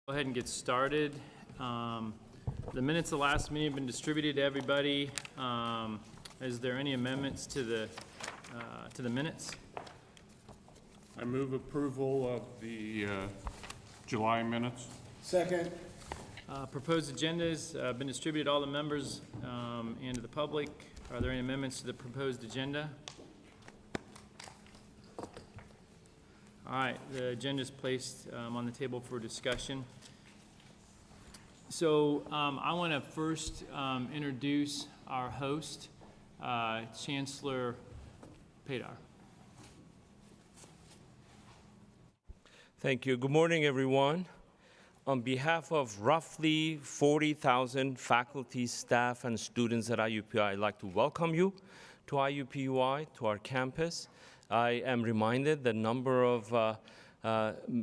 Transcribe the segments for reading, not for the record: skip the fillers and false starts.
Go ahead and get started. The minutes of the last meeting have been distributed to everybody. Is there any amendments to the minutes? I move approval of the July minutes. Second. Proposed agendas have been distributed to all the members and to the public. Are there any amendments to the proposed agenda? All right, the agenda is placed on the table for discussion. So I want to first introduce our host, Chancellor Padar. Thank you. Good morning, everyone. On behalf of roughly 40,000 faculty, staff, and students at IUPUI, I'd like to welcome you to IUPUI, to our campus. I am reminded the number of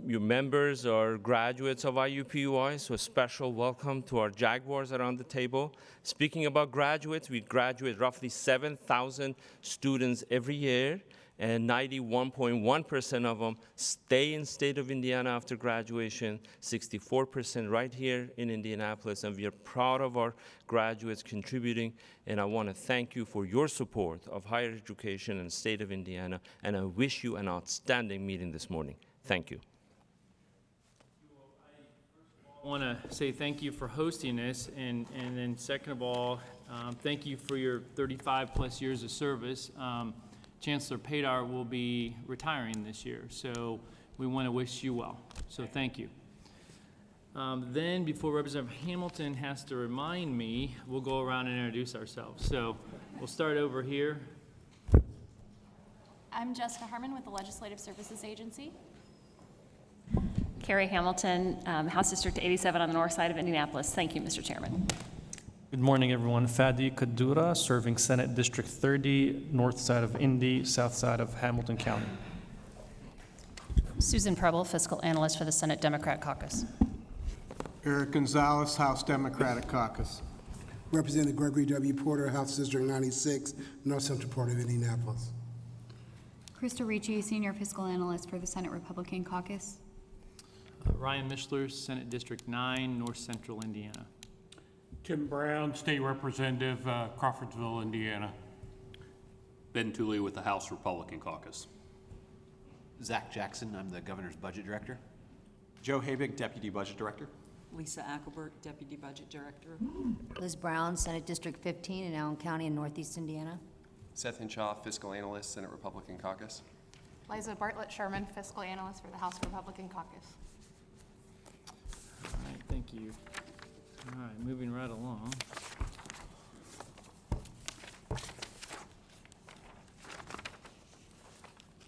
your members are graduates of IUPUI, so a special welcome to our Jaguars around the table. Speaking about graduates, we graduate roughly 7,000 students every year, and 91.1% of them stay in state of Indiana after graduation, 64% right here in Indianapolis, and we are proud of our graduates contributing, and I want to thank you for your support of higher education in the state of Indiana, and I wish you an outstanding meeting this morning. Thank you. I want to say thank you for hosting this, and then second of all, thank you for your 35 plus years of service. Chancellor Padar will be retiring this year, so we want to wish you well. So thank you. Then, before Representative Hamilton has to remind me, we'll go around and introduce ourselves. So we'll start over here. I'm Jessica Harmon with the Legislative Services Agency. Carrie Hamilton, House District 87 on the north side of Indianapolis. Thank you, Mr. Chairman. Good morning, everyone. Fadi Kadura, serving Senate District 30, north side of Indy, south side of Hamilton County. Susan Preble, Fiscal Analyst for the Senate Democrat Caucus. Eric Gonzalez, House Democratic Caucus. Representative Gregory W. Porter, House District 96, North Central part of Indianapolis. Krista Ricci, Senior Fiscal Analyst for the Senate Republican Caucus. Ryan Mishler, Senate District 9, North Central Indiana. Tim Brown, State Representative, Crawfordsville, Indiana. Ben Tooley with the House Republican Caucus. Zach Jackson, I'm the Governor's Budget Director. Joe Habig, Deputy Budget Director. Lisa Ackelberg, Deputy Budget Director. Liz Brown, Senate District 15 in Allen County in Northeast Indiana. Seth Hinshaw, Fiscal Analyst, Senate Republican Caucus. Liza Bartlett Sherman, Fiscal Analyst for the House Republican Caucus. All right, thank you. All right, moving right along.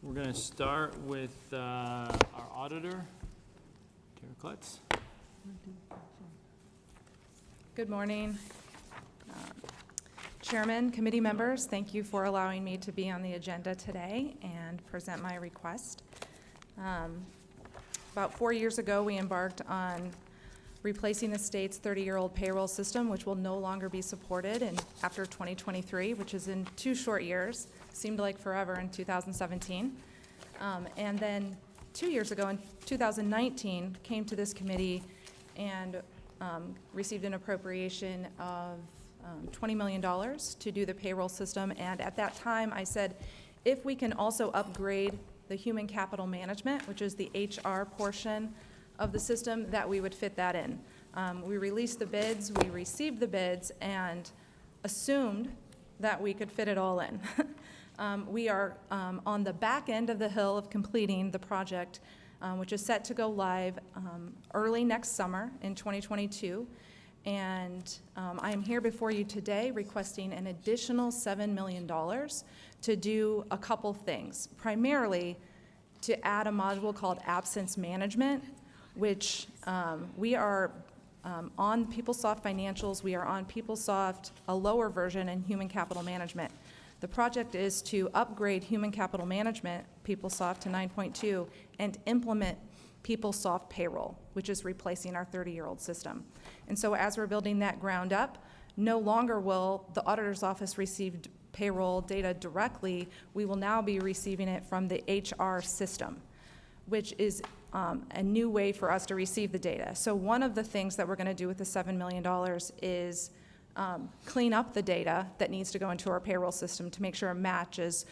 We're going to start with our auditor, Tara Klutz. Good morning. Chairman, committee members, thank you for allowing me to be on the agenda today and present my request. About 4 years ago, we embarked on replacing the state's 30-year-old payroll system, which will no longer be supported after 2023, which is in 2 short years. Seemed like forever in 2017. And then 2 years ago, in 2019, came to this committee and received an appropriation of $20 million to do the payroll system. And at that time, I said, if we can also upgrade the human capital management, which is the HR portion of the system, that we would fit that in. We released the bids, we received the bids, and assumed that we could fit it all in. We are on the back end of the hill of completing the project, which is set to go live early next summer in 2022. And I am here before you today requesting an additional $7 million to do a couple things. Primarily, to add a module called absence management, which we are on PeopleSoft Financials. We are on PeopleSoft, a lower version in Human Capital Management. The project is to upgrade Human Capital Management, PeopleSoft, to 9.2 and implement PeopleSoft Payroll, which is replacing our 30-year-old system. And so as we're building that ground up, no longer will the auditor's office receive payroll data directly. We will now be receiving it from the HR system, which is a new way for us to receive the data. So one of the things that we're going to do with the $7 million is clean up the data that needs to go into our payroll system to make sure it matches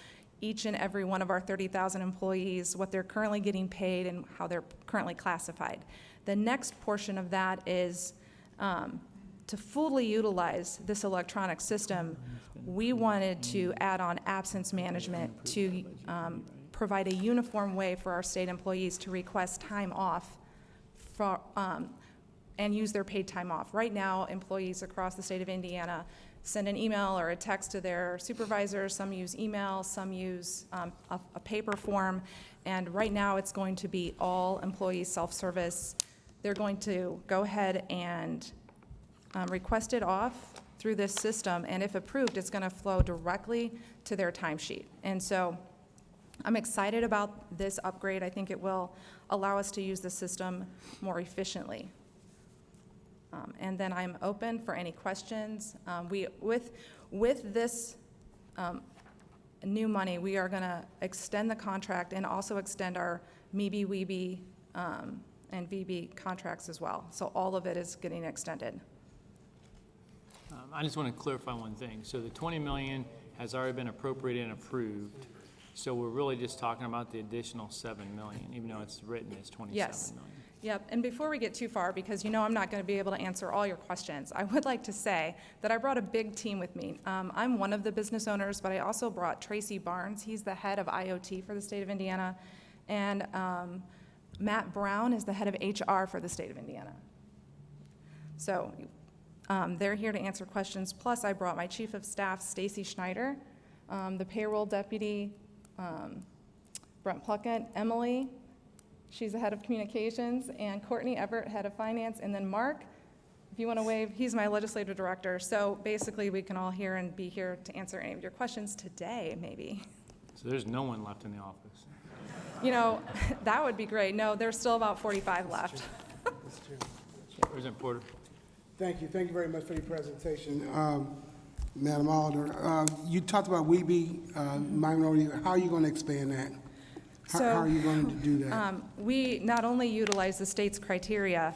each and every one of our 30,000 employees, what they're currently getting paid and how they're currently classified. The next portion of that is to fully utilize this electronic system. We wanted to add on absence management to provide a uniform way for our state employees to request time off for, and use their paid time off. Right now, employees across the state of Indiana send an email or a text to their supervisor. Some use email, some use a paper form, and right now it's going to be all employees self-service. They're going to go ahead and request it off through this system, and if approved, it's going to flow directly to their timesheet. And so I'm excited about this upgrade. I think it will allow us to use the system more efficiently. And then I'm open for any questions. With this new money, we are going to extend the contract and also extend our MEB, WEB, and VB contracts as well. So all of it is getting extended. I just want to clarify one thing. So the 20 million has already been appropriated and approved. So we're really just talking about the additional 7 million, even though it's written as 27 Yes. million. Yep, and before we get too far, because you know I'm not going to be able to answer all your questions, I would like to say that I brought a big team with me. I'm one of the business owners, but I also brought Tracy Barnes. He's the head of IoT for the state of Indiana, and Matt Brown is the head of HR for the state of Indiana. So they're here to answer questions. Plus, I brought my chief of staff, Stacy Schneider, the payroll deputy, Brent Pluckett, Emily, she's the head of communications, and Courtney Everett, head of finance, and then Mark, if you want to wave, he's my legislative director. So basically, we can all hear and be here to answer any of your questions today, maybe. So there's no one left in the office. You know, that would be great. No, there's still about 45 left. President Porter. Thank you. Thank you very much for your presentation. Madam Alder, you talked about WEB minority. How are you going to expand that? How are you going to do that? We not only utilize the state's criteria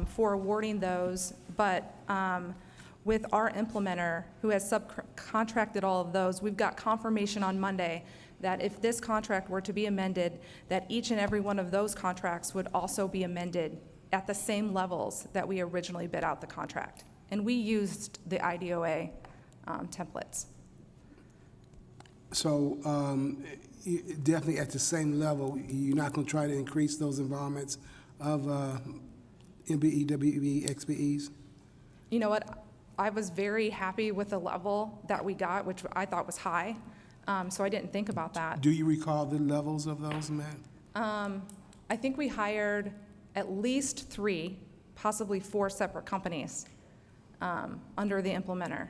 for awarding those, but with our implementer, who has subcontracted all of those, we've got confirmation on Monday that if this contract were to be amended, that each and every one of those contracts would also be amended at the same levels that we originally bid out the contract. And we used the IDOA templates. So definitely at the same level, you're not going to try to increase those environments of MBE, WEB, XBEs? You know what? I was very happy with the level that we got, which I thought was high. So I didn't think about that. Do you recall the levels of those, Matt? I think we hired at least 3, possibly 4 separate companies under the implementer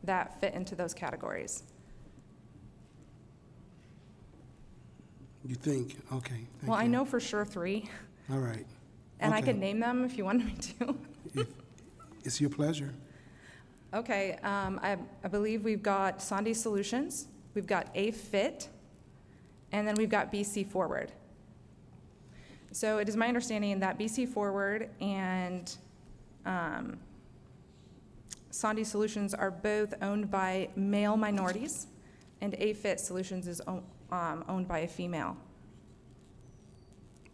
that fit into those categories. You think? Okay. Thank Well, you. I know for sure 3. All right. And I Okay. could name them if you wanted me to. It's your pleasure. Okay, I believe we've got Sondi Solutions, we've got A-Fit, and then we've got BC Forward. So it is my understanding that BC Forward and Sondi Solutions are both owned by male minorities, and A-Fit Solutions is owned by a female.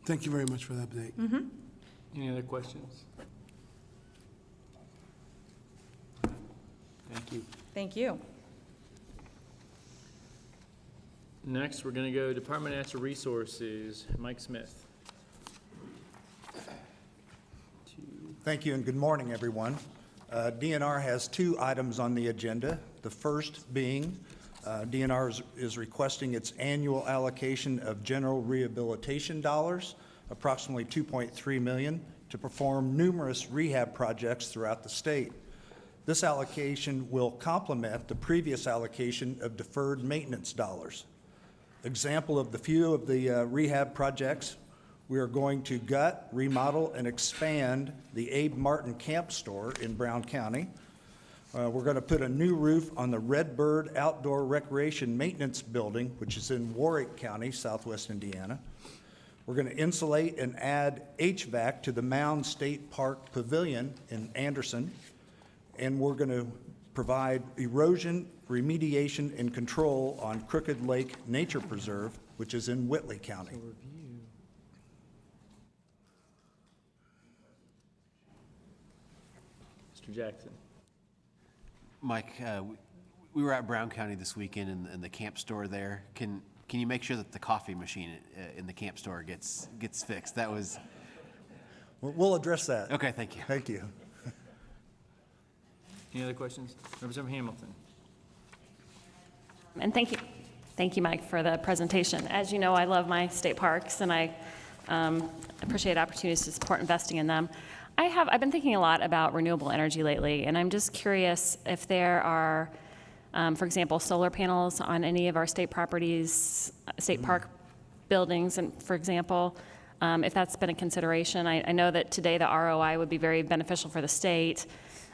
Thank you very much for the update. Mm-hmm. Any other questions? Thank you. Thank you. Next, we're going to go Department of Natural Resources, Mike Smith. Thank you and good morning, everyone. DNR has 2 items on the agenda. The first being DNR is requesting its annual allocation of general rehabilitation dollars, approximately $2.3 million, to perform numerous rehab projects throughout the state. This allocation will complement the previous allocation of deferred maintenance dollars. Example of the few of the rehab projects: we are going to gut, remodel, and expand the Abe Martin Camp Store in Brown County. We're going to put a new roof on the Redbird Outdoor Recreation Maintenance Building, which is in Warwick County, southwest Indiana. We're going to insulate and add HVAC to the Mound State Park Pavilion in Anderson, and we're going to provide erosion remediation and control on Crooked Lake Nature Preserve, which is in Whitley County. Mr. Jackson. Mike, we were at Brown County this weekend in the camp store there. Can you make sure that the coffee machine in the camp store gets fixed? That was... We'll address that. Okay, thank you. Thank you. Any other questions? Representative Hamilton. And thank you, Mike, for the presentation. As you know, I love my state parks, and I appreciate opportunities to support investing in them. I've been thinking a lot about renewable energy lately, and I'm just curious if there are, for example, solar panels on any of our state properties, state park buildings, and for example, if that's been a consideration. I know that today the ROI would be very beneficial for the state.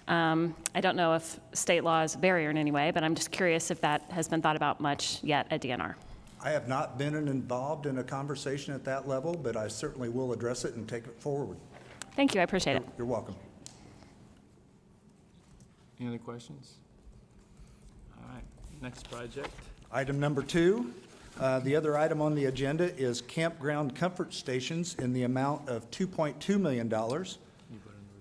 I don't know if state law is a barrier in any way, but I'm just curious if that has been thought about much yet at DNR. I have not been involved in a conversation at that level, but I certainly will address it and take it forward. Thank you, I appreciate it. You're welcome. Any other questions? All right, next project. Item number 2, the other item on the agenda is campground comfort stations in the amount of $2.2 million,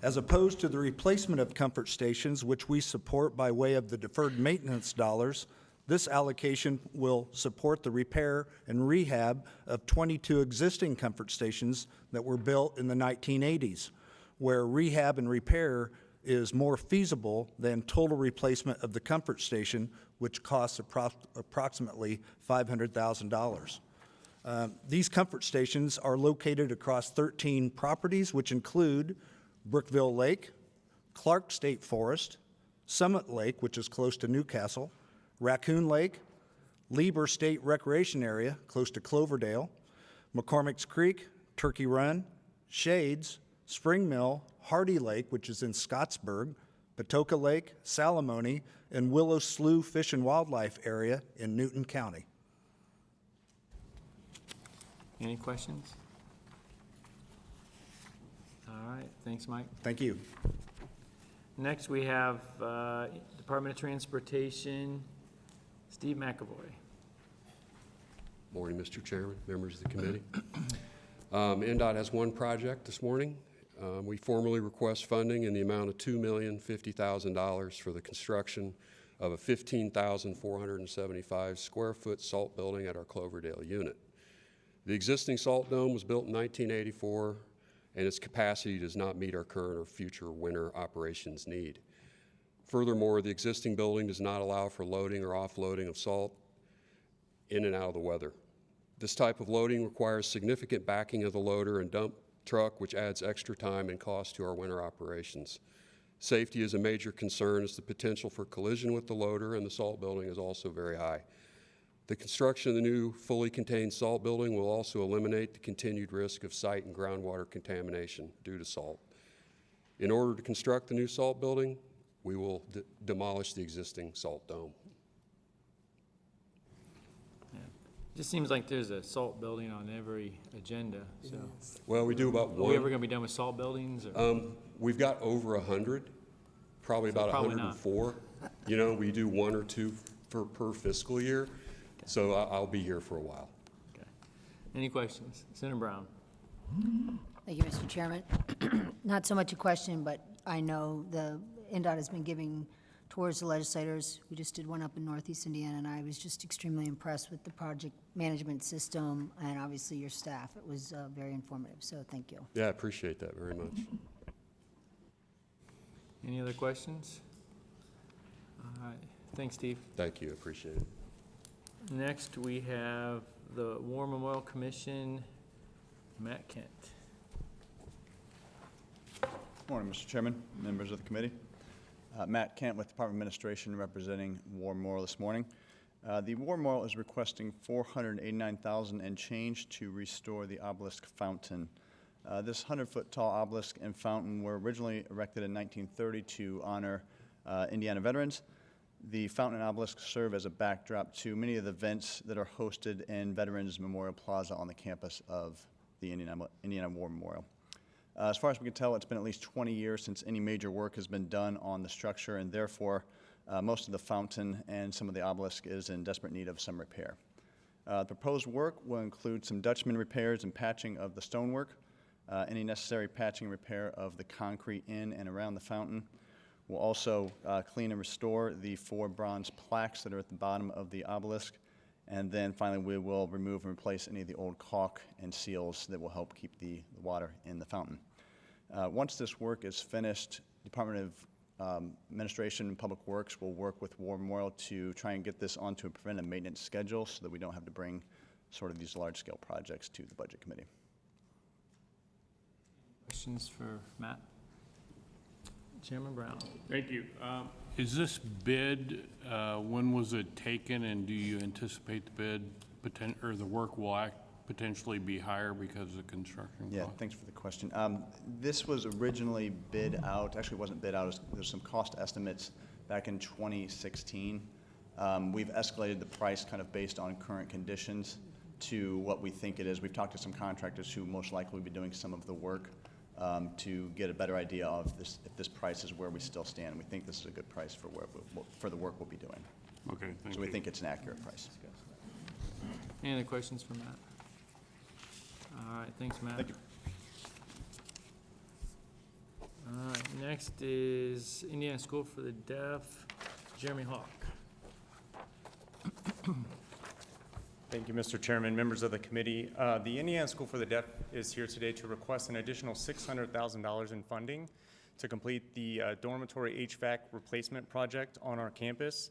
as opposed to the replacement of comfort stations, which we support by way of the deferred maintenance dollars. This allocation will support the repair and rehab of 22 existing comfort stations that were built in the 1980s, where rehab and repair is more feasible than total replacement of the comfort station, which costs approximately $500,000. These comfort stations are located across 13 properties, which include Brookville Lake, Clark State Forest, Summit Lake, which is close to Newcastle, Raccoon Lake, Lieber State Recreation Area, close to Cloverdale, McCormick's Creek, Turkey Run, Shades, Spring Mill, Hardy Lake, which is in Scottsburg, Patoka Lake, Salamone, and Willow Slough Fish and Wildlife Area in Newton County. Any questions? All right, thanks, Mike. Thank you. Next, we have Department of Transportation, Steve McAvoy. Morning, Mr. Chairman, members of the committee. NDOT has one project this morning. We formally request funding in the amount of $2,050,000 for the construction of a 15,475 square foot salt building at our Cloverdale unit. The existing salt dome was built in 1984, and its capacity does not meet our current or future winter operations need. Furthermore, the existing building does not allow for loading or offloading of salt in and out of the weather. This type of loading requires significant backing of the loader and dump truck, which adds extra time and cost to our winter operations. Safety is a major concern as the potential for collision with the loader and the salt building is also very high. The construction of the new fully contained salt building will also eliminate the continued risk of site and groundwater contamination due to salt. In order to construct the new salt building, we will demolish the existing salt dome. Yeah. Just seems like there's a salt building on every agenda, so. Well, we do about Are one. we ever gonna be done with salt buildings, or? We've got over 100, probably So about probably 104. You know, we do 1 or 2 per fiscal year, so I'll be here for a while. Okay. Any questions? Senator Brown. Thank you, Mr. Chairman. Not so much a question, but I know the NDOT has been giving tours to legislators. We just did one up in Northeast Indiana, and I was just extremely impressed with the project management system and obviously your staff. It was very informative, so thank you. Yeah, I appreciate that very much. Any other questions? All right. Thanks, Steve. Thank you, appreciate it. Next, we have the War Memorial Commission, Matt Kent. Morning, Mr. Chairman, members of the committee. Matt Kent with Department of Administration representing War Memorial this morning. The War Memorial is requesting $489,000 and change to restore the obelisk fountain. This 100-foot tall obelisk and fountain were originally erected in 1930 to honor Indiana veterans. The fountain and obelisk serve as a backdrop to many of the events that are hosted in Veterans Memorial Plaza on the campus of the the Indiana War Memorial. As far as we can tell, it's been at least 20 years since any major work has been done on the structure, and therefore, most of the fountain and some of the obelisk is in desperate need of some repair. The proposed work will include some Dutchman repairs and patching of the stonework, any necessary patching and repair of the concrete in and around the fountain. We'll also clean and restore the 4 bronze plaques that are at the bottom of the obelisk. And then finally, we will remove and replace any of the old caulk and seals that will help keep the water in the fountain. Once this work is finished, Department of Administration and Public Works will work with War Memorial to try and get this onto a preventive maintenance schedule so that we don't have to bring sort of these large-scale projects to the Budget Committee. Questions for Matt? Chairman Brown. Thank you. Is this bid, when was it taken, and do you anticipate the bid, or the work will potentially be higher because of the construction Yeah, cost? thanks for the question. This was originally bid out, actually it wasn't bid out, there's some cost estimates back in 2016. We've escalated the price kind of based on current conditions to what we think it is. We've talked to some contractors who most likely will be doing some of the work to get a better idea of this, if this price is where we still stand. We think this is a good price for for the work we'll be doing. Okay, thank you. So we think it's an accurate price. Any other questions for Matt? All right, thanks, Matt. Thank you. All right, next is Indiana School for the Deaf, Jeremy Hawk. Thank you, Mr. Chairman, members of the committee. The Indiana School for the Deaf is here today to request an additional $600,000 in funding to complete the dormitory HVAC replacement project on our campus.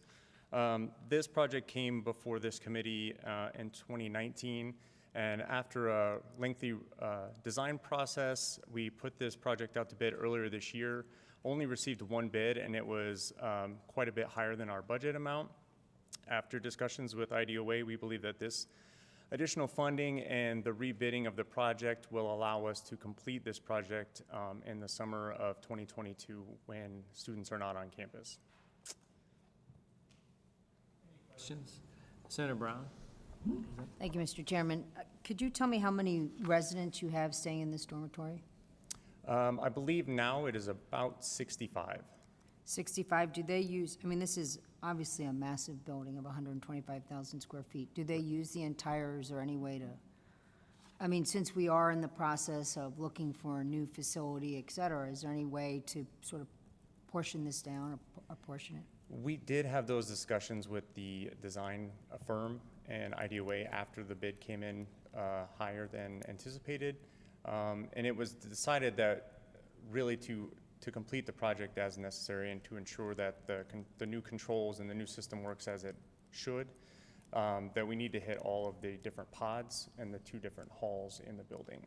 This project came before this committee in 2019, and after a lengthy design process, we put this project out to bid earlier this year. Only received 1 bid, and it was quite a bit higher than our budget amount. After discussions with IDOA, we believe that this additional funding and the rebidding of the project will allow us to complete this project in the summer of 2022 when students are not on campus. Questions? Senator Brown. Thank you, Mr. Chairman. Could you tell me how many residents you have staying in this dormitory? I believe now it is about 65. 65, do they use, I mean, this is obviously a massive building of 125,000 square feet. Do they use the entire, is there any way to, I mean, since we are in the process of looking for a new facility, et cetera, is there any way to sort of portion this down or portion it? We did have those discussions with the design firm and IDOA after the bid came in higher than anticipated. And it was decided that really to complete the project as necessary and to ensure that the new controls and the new system works as it should, that we need to hit all of the different pods and the 2 different halls in the building.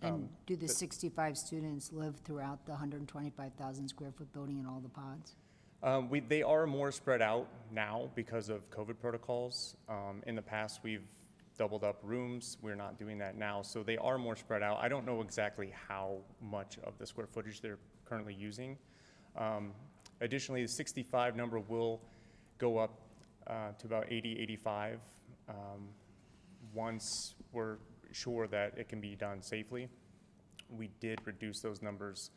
And do the 65 students live throughout the 125,000 square foot building in all the pods? They are more spread out now because of COVID protocols. In the past, we've doubled up rooms. We're not doing that now. So they are more spread out. I don't know exactly how much of the square footage they're currently using. Additionally, the 65 number will go up to about 80, 85 once we're sure that it can be done safely. We did reduce those numbers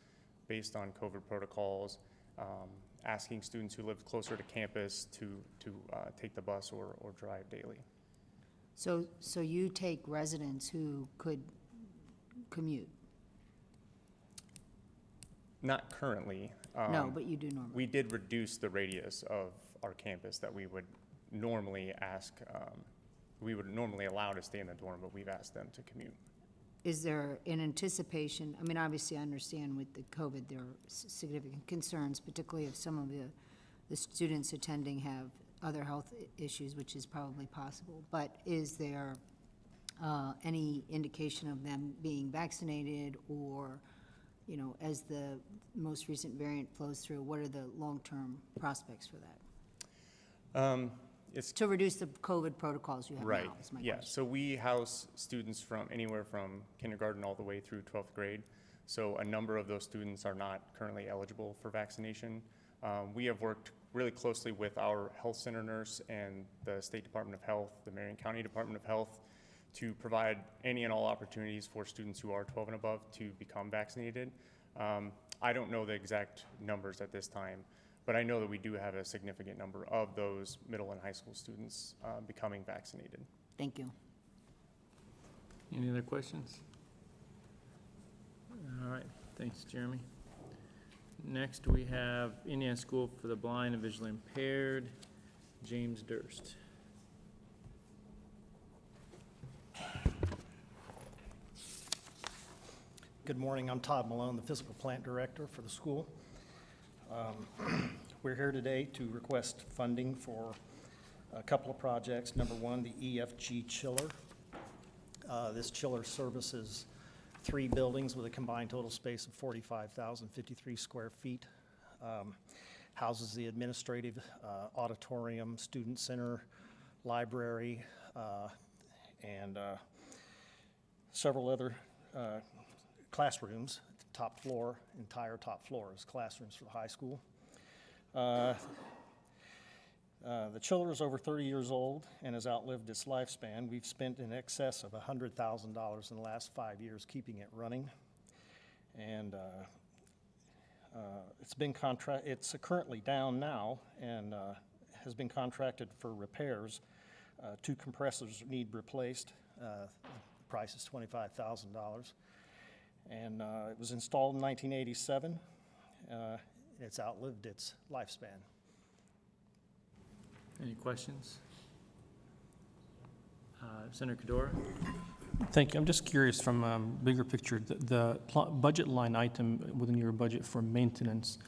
based on COVID protocols, asking students who live closer to campus to take the bus or drive daily. So you take residents who could commute? Not currently. No, but you do normally. We did reduce the radius of our campus that we would normally ask, we would normally allow to stay in the dorm, but we've asked them to commute. Is there an anticipation, I mean, obviously I understand with the COVID, there are significant concerns, particularly if some of the students attending have other health issues, which is probably possible. But is there any indication of them being vaccinated or, you know, as the most recent variant flows through, what are the long-term prospects for that? It's to reduce the COVID protocols you have right. now, is my Yeah, question. so we house students from anywhere from kindergarten all the way through 12th grade. So a number of those students are not currently eligible for vaccination. We have worked really closely with our health center nurse and the State Department of Health, the Marion County Department of Health, to provide any and all opportunities for students who are 12 and above to become vaccinated. I don't know the exact numbers at this time, but I know that we do have a significant number of those middle and high school students becoming vaccinated. Thank you. Any other questions? All right, thanks, Jeremy. Next, we have Indiana School for the Blind and Visually Impaired, James Durst. Good morning, I'm Todd Malone, the Fiscal Plant Director for the school. We're here today to request funding for a couple of projects. Number one, the EFG chiller. This chiller services 3 buildings with a combined total space of 45,053 square feet. Houses the administrative, auditorium, student center, library, and several other classrooms. Top floor, entire top floor is classrooms for the high school. The chiller is over 30 years old and has outlived its lifespan. We've spent in excess of $100,000 in the last 5 years keeping it running. And it's currently down now and has been contracted for repairs. 2 compressors need replaced. The price is $25,000. And it was installed in 1987. It's outlived its lifespan. Any questions? Senator Kadora? Thank you. I'm just curious from bigger picture, the budget line item within your budget for maintenance,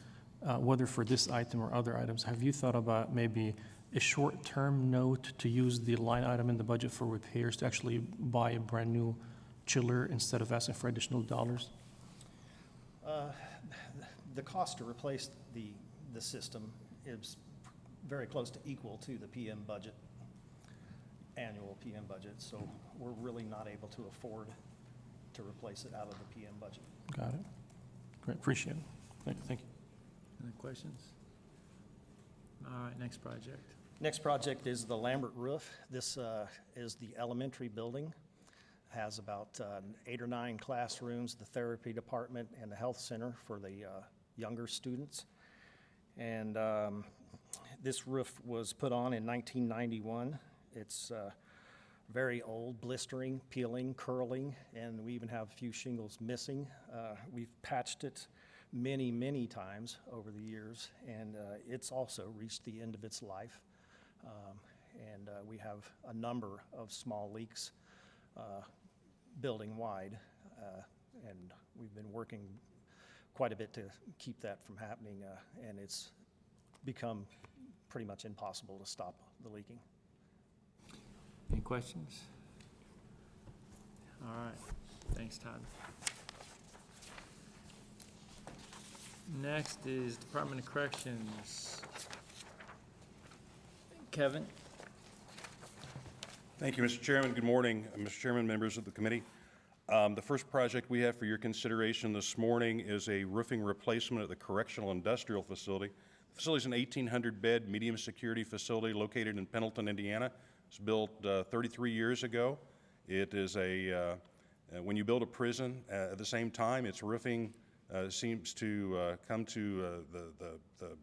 whether for this item or other items, have you thought about maybe a short-term note to use the line item in the budget for repairs to actually buy a brand new chiller instead of asking for additional dollars? The cost to replace the system is very close to equal to the PM budget, annual PM budget, so we're really not able to afford to replace it out of the PM budget. Got it. Great, appreciate it. Thank you. Any questions? All right, next project. Next project is the Lambert Roof. This is the elementary building. Has about 8 or 9 classrooms, the therapy department, and the health center for the younger students. And this roof was put on in 1991. It's very old, blistering, peeling, curling, and we even have a few shingles missing. We've patched it many, many times over the years, and it's also reached the end of its life. And we have a number of small leaks building-wide, and we've been working quite a bit to keep that from happening, and it's become pretty much impossible to stop the leaking. Any questions? All right, thanks, Todd. Next is Department of Corrections. Kevin? Thank you, Mr. Chairman. Good morning, Mr. Chairman, members of the committee. The first project we have for your consideration this morning is a roofing replacement at the Correctional Industrial Facility. The facility is an 1,800-bed medium security facility located in Pendleton, Indiana. It was built 33 years ago. It is when you build a prison at the same time, its roofing seems to come to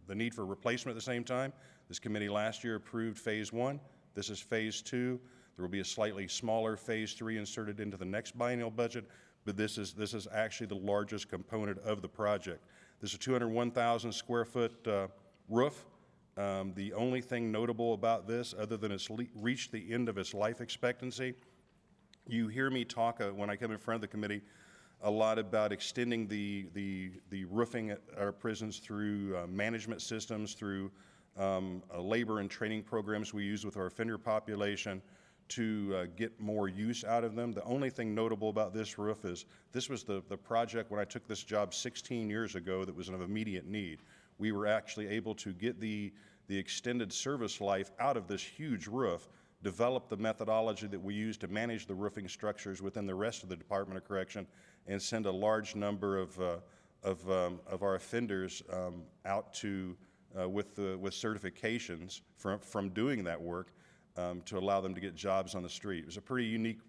the need for replacement at the same time. This committee last year approved Phase 1. This is Phase 2. There will be a slightly smaller Phase 3 inserted into the next biennial budget, but this is actually the largest component of the project. This is a 201,000 square foot roof. The only thing notable about this, other than it's reached the end of its life expectancy, you hear me talk when I come in front of the committee a lot about extending the roofing at our prisons through management systems, through labor and training programs we use with our offender population to get more use out of them. The only thing notable about this roof is this was the project when I took this job 16 years ago that was of immediate need. We were actually able to get the extended service life out of this huge roof, develop the methodology that we use to manage the roofing structures within the rest of the Department of Correction, and send a large number of our offenders out to with certifications from doing that work. to allow them to get jobs on the street. It was a pretty unique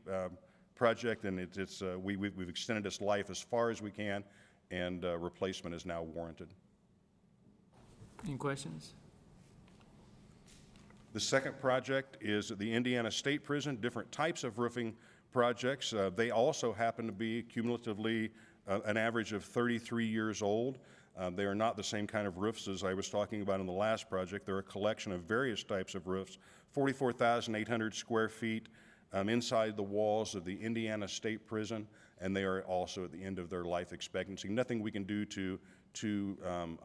project, and we've extended its life as far as we can, and replacement is now warranted. Any questions? The second project is at the Indiana State Prison, different types of roofing projects. They also happen to be cumulatively an average of 33 years old. They are not the same kind of roofs as I was talking about in the last project. They're a collection of various types of roofs, 44,800 square feet inside the walls of the Indiana State Prison, and they are also at the end of their life expectancy. Nothing we can do to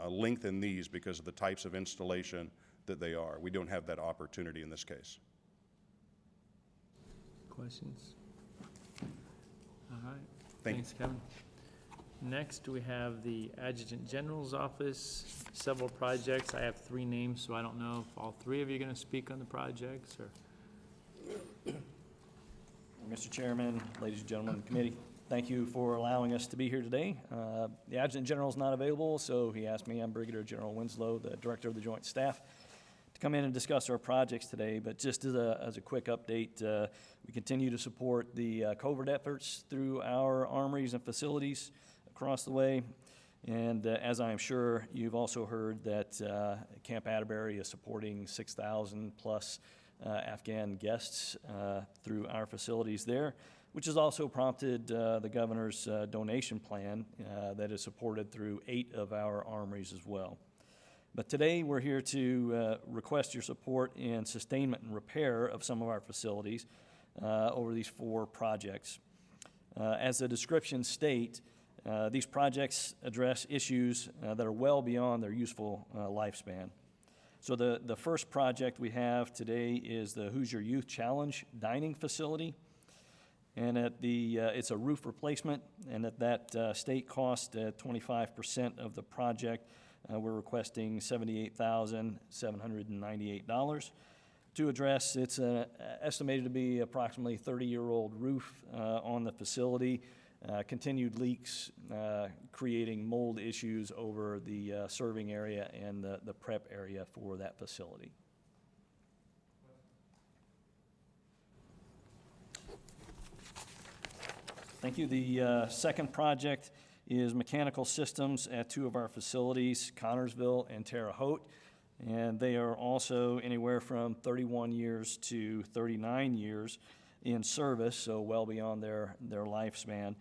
lengthen these because of the types of installation that they are. We don't have that opportunity in this case. Questions? All right. Thank you. Thanks, Kevin. Next, we have the Adjutant General's Office, several projects. I have 3 names, so I don't know if all 3 of you are going to speak on the projects, or... Mr. Chairman, ladies and gentlemen of the committee, thank you for allowing us to be here today. The Adjutant General is not available, so he asked me, I'm Brigadier General Winslow, the Director of the Joint Staff, to come in and discuss our projects today. But just as a quick update, we continue to support the covert efforts through our armories and facilities across the way. And as I am sure you've also heard, that Camp Atterbury is supporting 6,000 plus Afghan guests through our facilities there, which has also prompted the governor's donation plan that is supported through 8 of our armories as well. But today we're here to request your support in sustainment and repair of some of our facilities over these 4 projects. As the descriptions state, these projects address issues that are well beyond their useful lifespan. So the first project we have today is the Hoosier Youth Challenge Dining Facility. And it's a roof replacement, and at that state cost at 25% of the project, we're requesting $78,798 to address. It's estimated to be approximately 30-year-old roof on the facility. Continued leaks creating mold issues over the serving area and the prep area for that facility. Thank you. The second project is mechanical systems at 2 of our facilities, Connorsville and Terre Haute. And they are also anywhere from 31 years to 39 years in service, so well beyond their lifespan.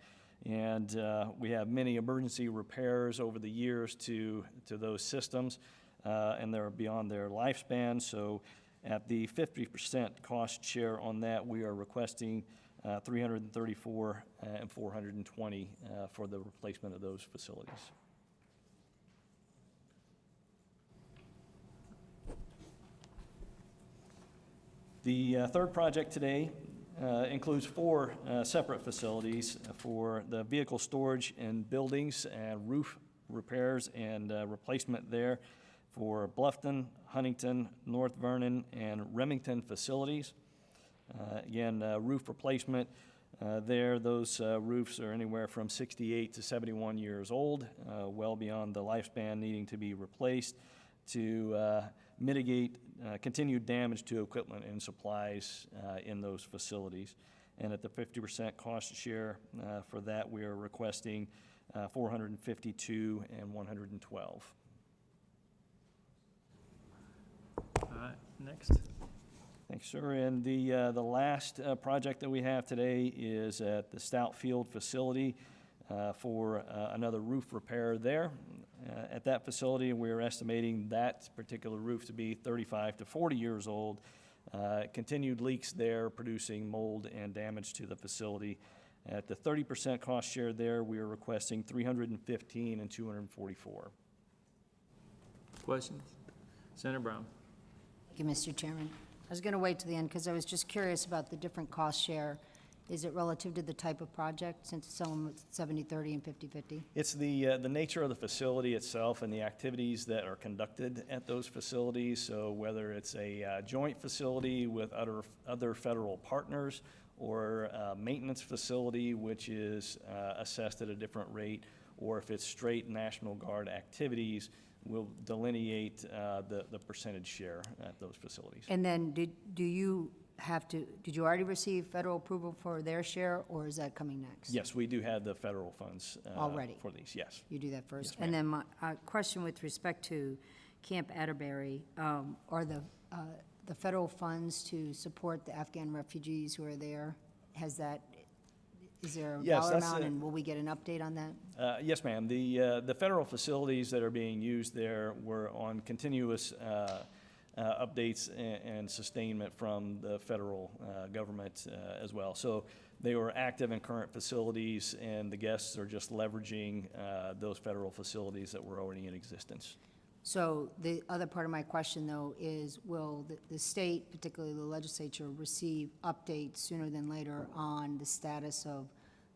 And we have many emergency repairs over the years to those systems, and they're beyond their lifespan. So at the 50% cost share on that, we are requesting $334,420 for the replacement of those facilities. The third project today includes 4 separate facilities for the vehicle storage in buildings and roof repairs and replacement there for Bluffton, Huntington, North Vernon, and Remington facilities. Again, roof replacement there, those roofs are anywhere from 68 to 71 years old, well beyond the lifespan, needing to be replaced to mitigate continued damage to equipment and supplies in those facilities. And at the 50% cost share for that, we are requesting $452,112. All right, next. Thanks, sir. And the last project that we have today is at the Stout Field facility for another roof repair there. At that facility, we're estimating that particular roof to be 35 to 40 years old. Continued leaks there, producing mold and damage to the facility. At the 30% cost share there, we are requesting $315,244. Questions? Senator Brown. Thank you, Mr. Chairman. I was going to wait to the end because I was just curious about the different cost share. Is it relative to the type of project, since it's some with 70-30 and 50-50? It's the nature of the facility itself and the activities that are conducted at those facilities. So whether it's a joint facility with other federal partners, or a maintenance facility which is assessed at a different rate, or if it's straight National Guard activities, we'll delineate the percentage share at those facilities. And then did you already receive federal approval for their share, or is that coming next? Yes, we do have the federal funds Already? for these, yes. You do that first? Yes, ma'am. And then my question with respect to Camp Atterbury, are the federal funds to support the Afghan refugees who are there, is there a Yes, dollar that's amount, a- and will we get an update on that? Yes, ma'am. The federal facilities that are being used there were on continuous updates and sustainment from the federal government as well. So they were active and current facilities, and the guests are just leveraging those federal facilities that were already in existence. So the other part of my question, though, is will the state, particularly the legislature, receive updates sooner than later on the status of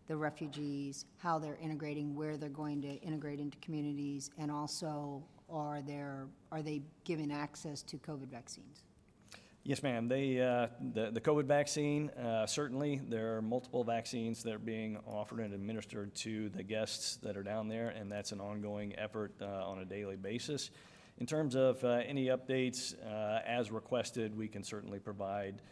the refugees, how they're integrating, where they're going to integrate into communities, and also are they given access to COVID vaccines? Yes, ma'am. The COVID vaccine, certainly, there are multiple vaccines that are being offered and administered to the guests that are down there, and that's an ongoing effort on a daily basis. In terms of any updates, as requested, we can certainly provide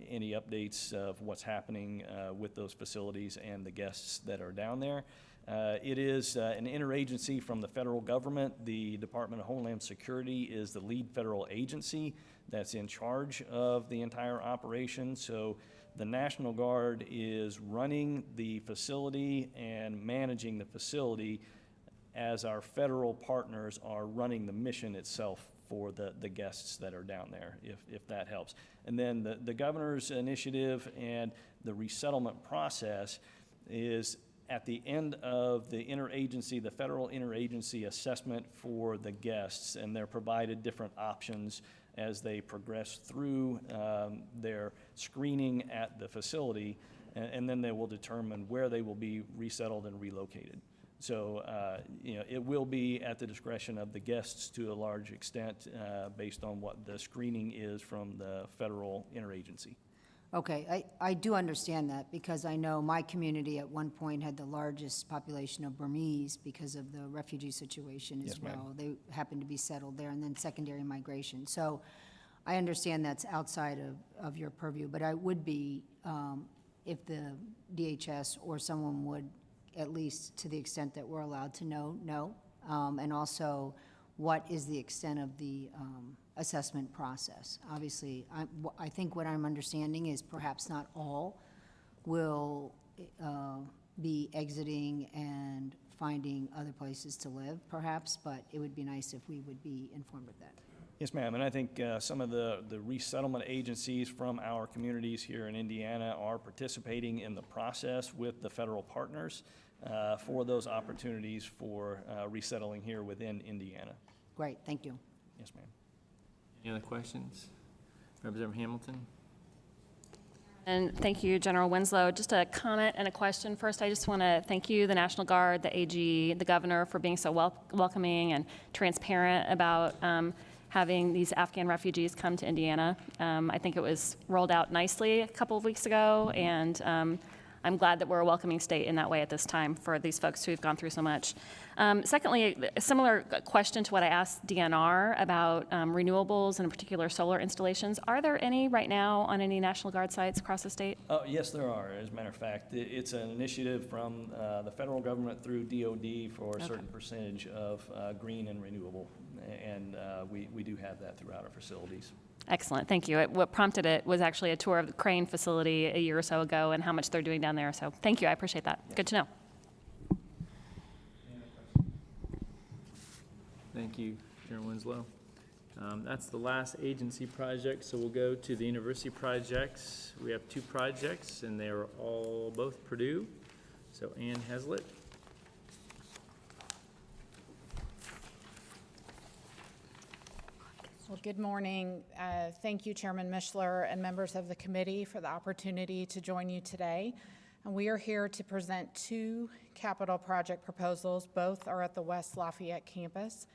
any updates of what's happening with those facilities and the guests that are down there. It is an interagency from the federal government. The Department of Homeland Security is the lead federal agency that's in charge of the entire operation. So the National Guard is running the facility and managing the facility as our federal partners are running the mission itself for the guests that are down there, if that helps. And then the governor's initiative and the resettlement process is at the end of the federal interagency assessment for the guests, and they're provided different options as they progress through their screening at the facility, and then they will determine where they will be resettled and relocated. So, it will be at the discretion of the guests to a large extent based on what the screening is from the federal interagency. Okay, I do understand that, because I know my community at one point had the largest population of Burmese because of the refugee situation as Yes, ma'am. well. They happened to be settled there, and then secondary migration. So I understand that's outside of your purview, but I would be, if the DHS or someone would, at least to the extent that we're allowed to know, and also what is the extent of the assessment process. Obviously, I think what I'm understanding is perhaps not all will be exiting and finding other places to live, perhaps, but it would be nice if we would be informed of that. Yes, ma'am, and I think some of the resettlement agencies from our communities here in Indiana are participating in the process with the federal partners for those opportunities for resettling here within Indiana. Great, thank you. Yes, ma'am. Any other questions? Representative Hamilton? And thank you, General Winslow. Just a comment and a question. First, I just want to thank you, the National Guard, the AG, the governor, for being so welcoming and transparent about having these Afghan refugees come to Indiana. I think it was rolled out nicely a couple of weeks ago, and I'm glad that we're a welcoming state in that way at this time for these folks who have gone through so much. Secondly, a similar question to what I asked DNR about renewables and in particular solar installations. Are there any right now on any National Guard sites across the state? Yes, there are. As a matter of fact, it's an initiative from the federal government through DOD for a certain percentage of green and renewable, and we do have that throughout our facilities. Excellent, thank you. What prompted it was actually a tour of the Crane facility a year or so ago and how much they're doing down there. So thank you, I appreciate that. Good to know. Thank you, General Winslow. That's the last agency project, so we'll go to the university projects. We have two projects, and they are both Purdue. So Ann Heslett. Well, good morning. Thank you, Chairman Mishler and members of the committee, for the opportunity to join you today. And we are here to present two capital project proposals. Both are at the West Lafayette campus.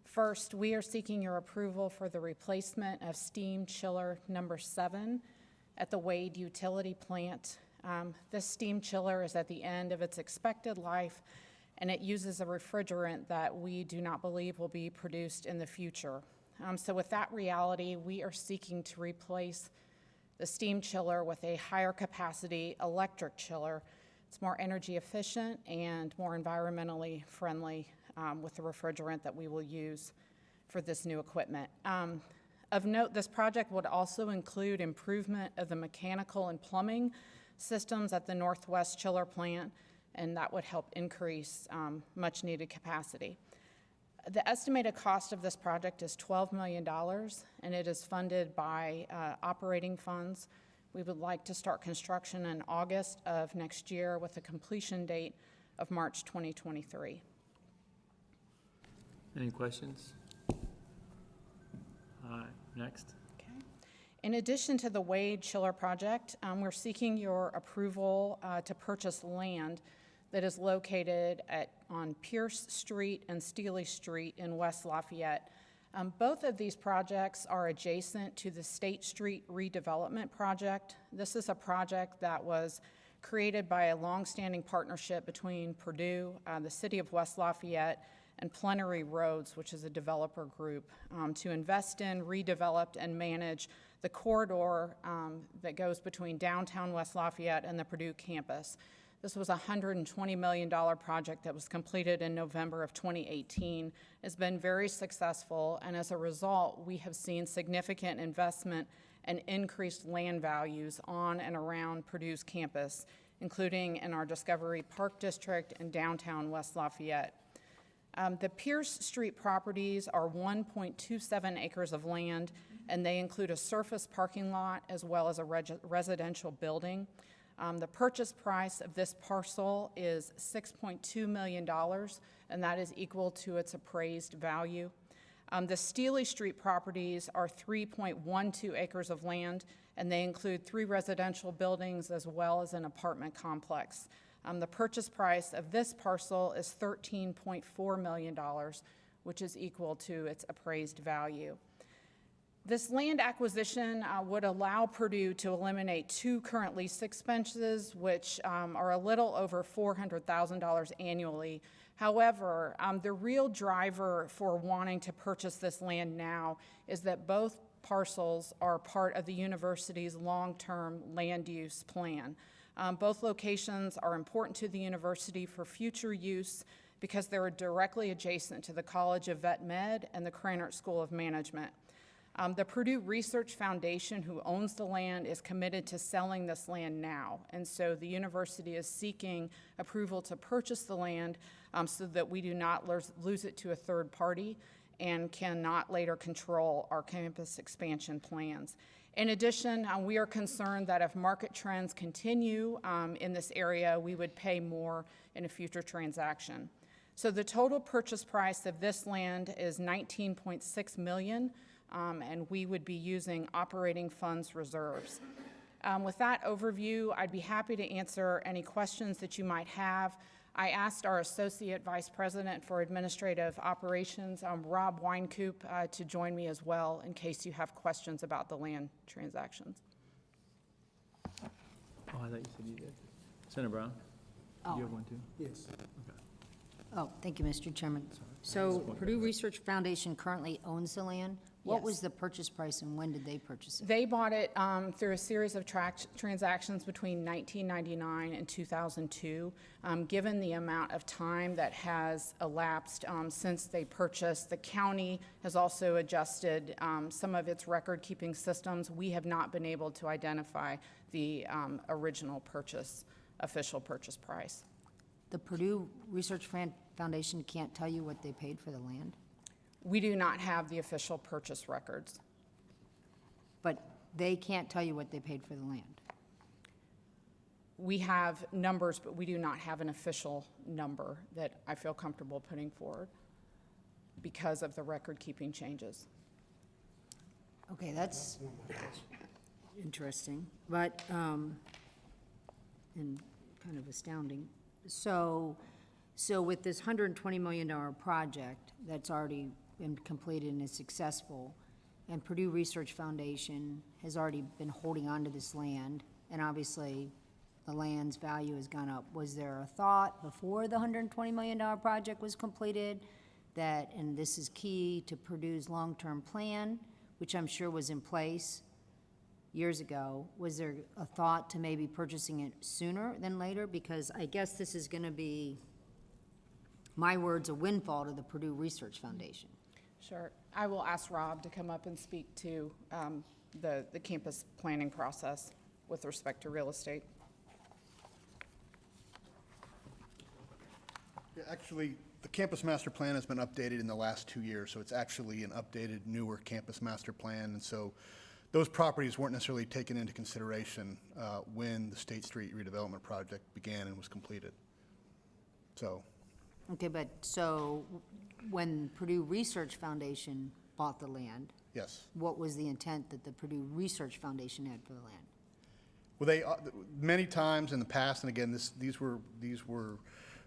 First, we are seeking your approval for the replacement of steam chiller number 7 at the Wade Utility Plant. This steam chiller is at the end of its expected life, and it uses a refrigerant that we do not believe will be produced in the future. So with that reality, we are seeking to replace the steam chiller with a higher capacity electric chiller. It's more energy efficient and more environmentally friendly with the refrigerant that we will use for this new equipment. Of note, this project would also include improvement of the mechanical and plumbing systems at the Northwest Chiller Plant, and that would help increase much needed capacity. The estimated cost of this project is $12 million, and it is funded by operating funds. We would like to start construction in August of next year with a completion date of March 2023. Any questions? Next. In addition to the Wade Chiller project, we're seeking your approval to purchase land that is located on Pierce Street and Steely Street in West Lafayette. Both of these projects are adjacent to the State Street redevelopment project. This is a project that was created by a longstanding partnership between Purdue, the City of West Lafayette, and Plenary Roads, which is a developer group, to invest in, redevelop, and manage the corridor that goes between downtown West Lafayette and the Purdue campus. This was a $120 million project that was completed in November of 2018. It's been very successful, and as a result, we have seen significant investment and increased land values on and around Purdue's campus, including in our Discovery Park District and downtown West Lafayette. The Pierce Street properties are 1.27 acres of land, and they include a surface parking lot as well as a residential building. The purchase price of this parcel is $6.2 million, and that is equal to its appraised value. The Steely Street properties are 3.12 acres of land, and they include 3 residential buildings as well as an apartment complex. The purchase price of this parcel is $13.4 million, which is equal to its appraised value. This land acquisition would allow Purdue to eliminate 2 current lease expenses, which are a little over $400,000 annually. However, the real driver for wanting to purchase this land now is that both parcels are part of the university's long-term land use plan. Both locations are important to the university for future use because they're directly adjacent to the College of Vet Med and the Krannert School of Management. The Purdue Research Foundation, who owns the land, is committed to selling this land now, and so the university is seeking approval to purchase the land so that we do not lose it to a third party and cannot later control our campus expansion plans. In addition, we are concerned that if market trends continue in this area, we would pay more in a future transaction. So the total purchase price of this land is $19.6 million, and we would be using operating funds reserves. With that overview, I'd be happy to answer any questions that you might have. I asked our Associate Vice President for Administrative Operations, Rob Weinkoop, to join me as well in case you have questions about the land transactions. Oh, I thought you said you did. Senator Brown, do you have one too? Yes. Okay. Oh, thank you, Mr. Chairman. So Purdue Research Foundation currently owns the land. What was the purchase price and when did they purchase it? They bought it through a series of transactions between 1999 and 2002. Given the amount of time that has elapsed since they purchased, the county has also adjusted some of its record-keeping systems. We have not been able to identify the original official purchase price. The Purdue Research Foundation can't tell you what they paid for the land? We do not have the official purchase records. But they can't tell you what they paid for the land? We have numbers, but we do not have an official number that I feel comfortable putting forward because of the record-keeping changes. Okay, that's interesting, but, and kind of astounding. So with this $120 million project that's already been completed and is successful, and Purdue Research Foundation has already been holding on to this land, and obviously the land's value has gone up. Was there a thought before the $120 million project was completed that, and this is key to Purdue's long-term plan, which I'm sure was in place years ago, was there a thought to maybe purchasing it sooner than later? Because I guess this is gonna be, my words, a windfall to the Purdue Research Foundation. Sure. I will ask Rob to come up and speak to the campus planning process with respect to real estate. Yeah, actually, the campus master plan has been updated in the last 2 years, so it's actually an updated, newer campus master plan. And so those properties weren't necessarily taken into consideration when the State Street redevelopment project began and was completed. So. Okay, but so when Purdue Research Foundation bought the land, Yes. what was the intent that the Purdue Research Foundation had for the land? Well, they, many times in the past, and again, these were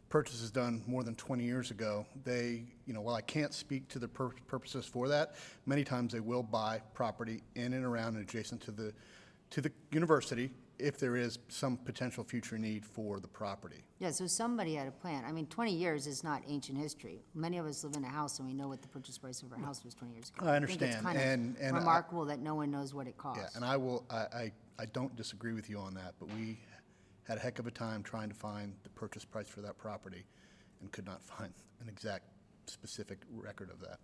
purchases done more than 20 years ago. They, while I can't speak to the purposes for that, many times they will buy property in and around and adjacent to the university if there is some potential future need for the property. Yeah, so somebody had a plan. I mean, 20 years is not ancient history. Many of us live in a house and we know what the purchase price of our house was 20 years ago. I understand. think it's kind of remarkable that no one knows what it costs. Yeah, and I don't disagree with you on that, but we had a heck of a time trying to find the purchase price for that property and could not find an exact specific record of that.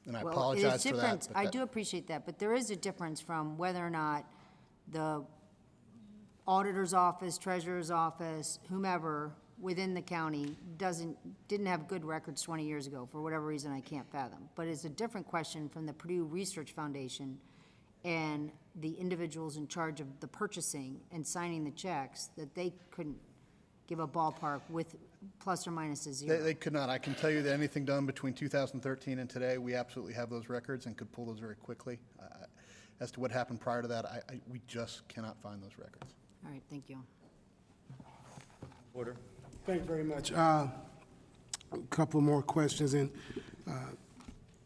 And I apologize for that. I do appreciate that, but there is a difference from whether or not the auditor's office, treasurer's office, whomever within the county didn't have good records 20 years ago, for whatever reason I can't fathom. But it's a different question from the Purdue Research Foundation and the individuals in charge of the purchasing and signing the checks, that they couldn't give a ballpark with plus or minus a zero. They could not. I can tell you that anything done between 2013 and today, we absolutely have those records and could pull those very quickly. As to what happened prior to that, we just cannot find those records. All right, thank you. Order. Thank you very much. A couple more questions, and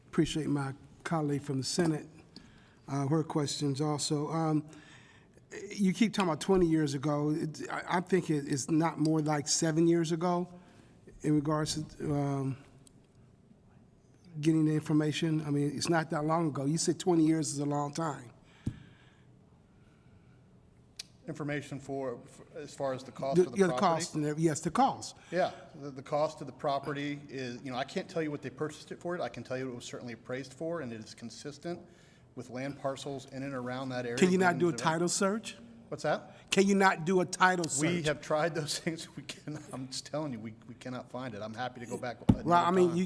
appreciate my colleague from the Senate, her questions also. You keep talking about 20 years ago. I think it's not more like 7 years ago in regards to getting the information. I mean, it's not that long ago. You said 20 years is a long time. Information for as far as the cost of the property? The cost, yes, the cost. Yeah, the cost of the property is, I can't tell you what they purchased it for. I can tell you it was certainly appraised for, and it is consistent with land parcels in and around that area. Can you not do a title search? What's that? Can you not do a title search? We have tried those things. We cannot. I'm just telling you, we cannot find it. I'm happy to go back. Well,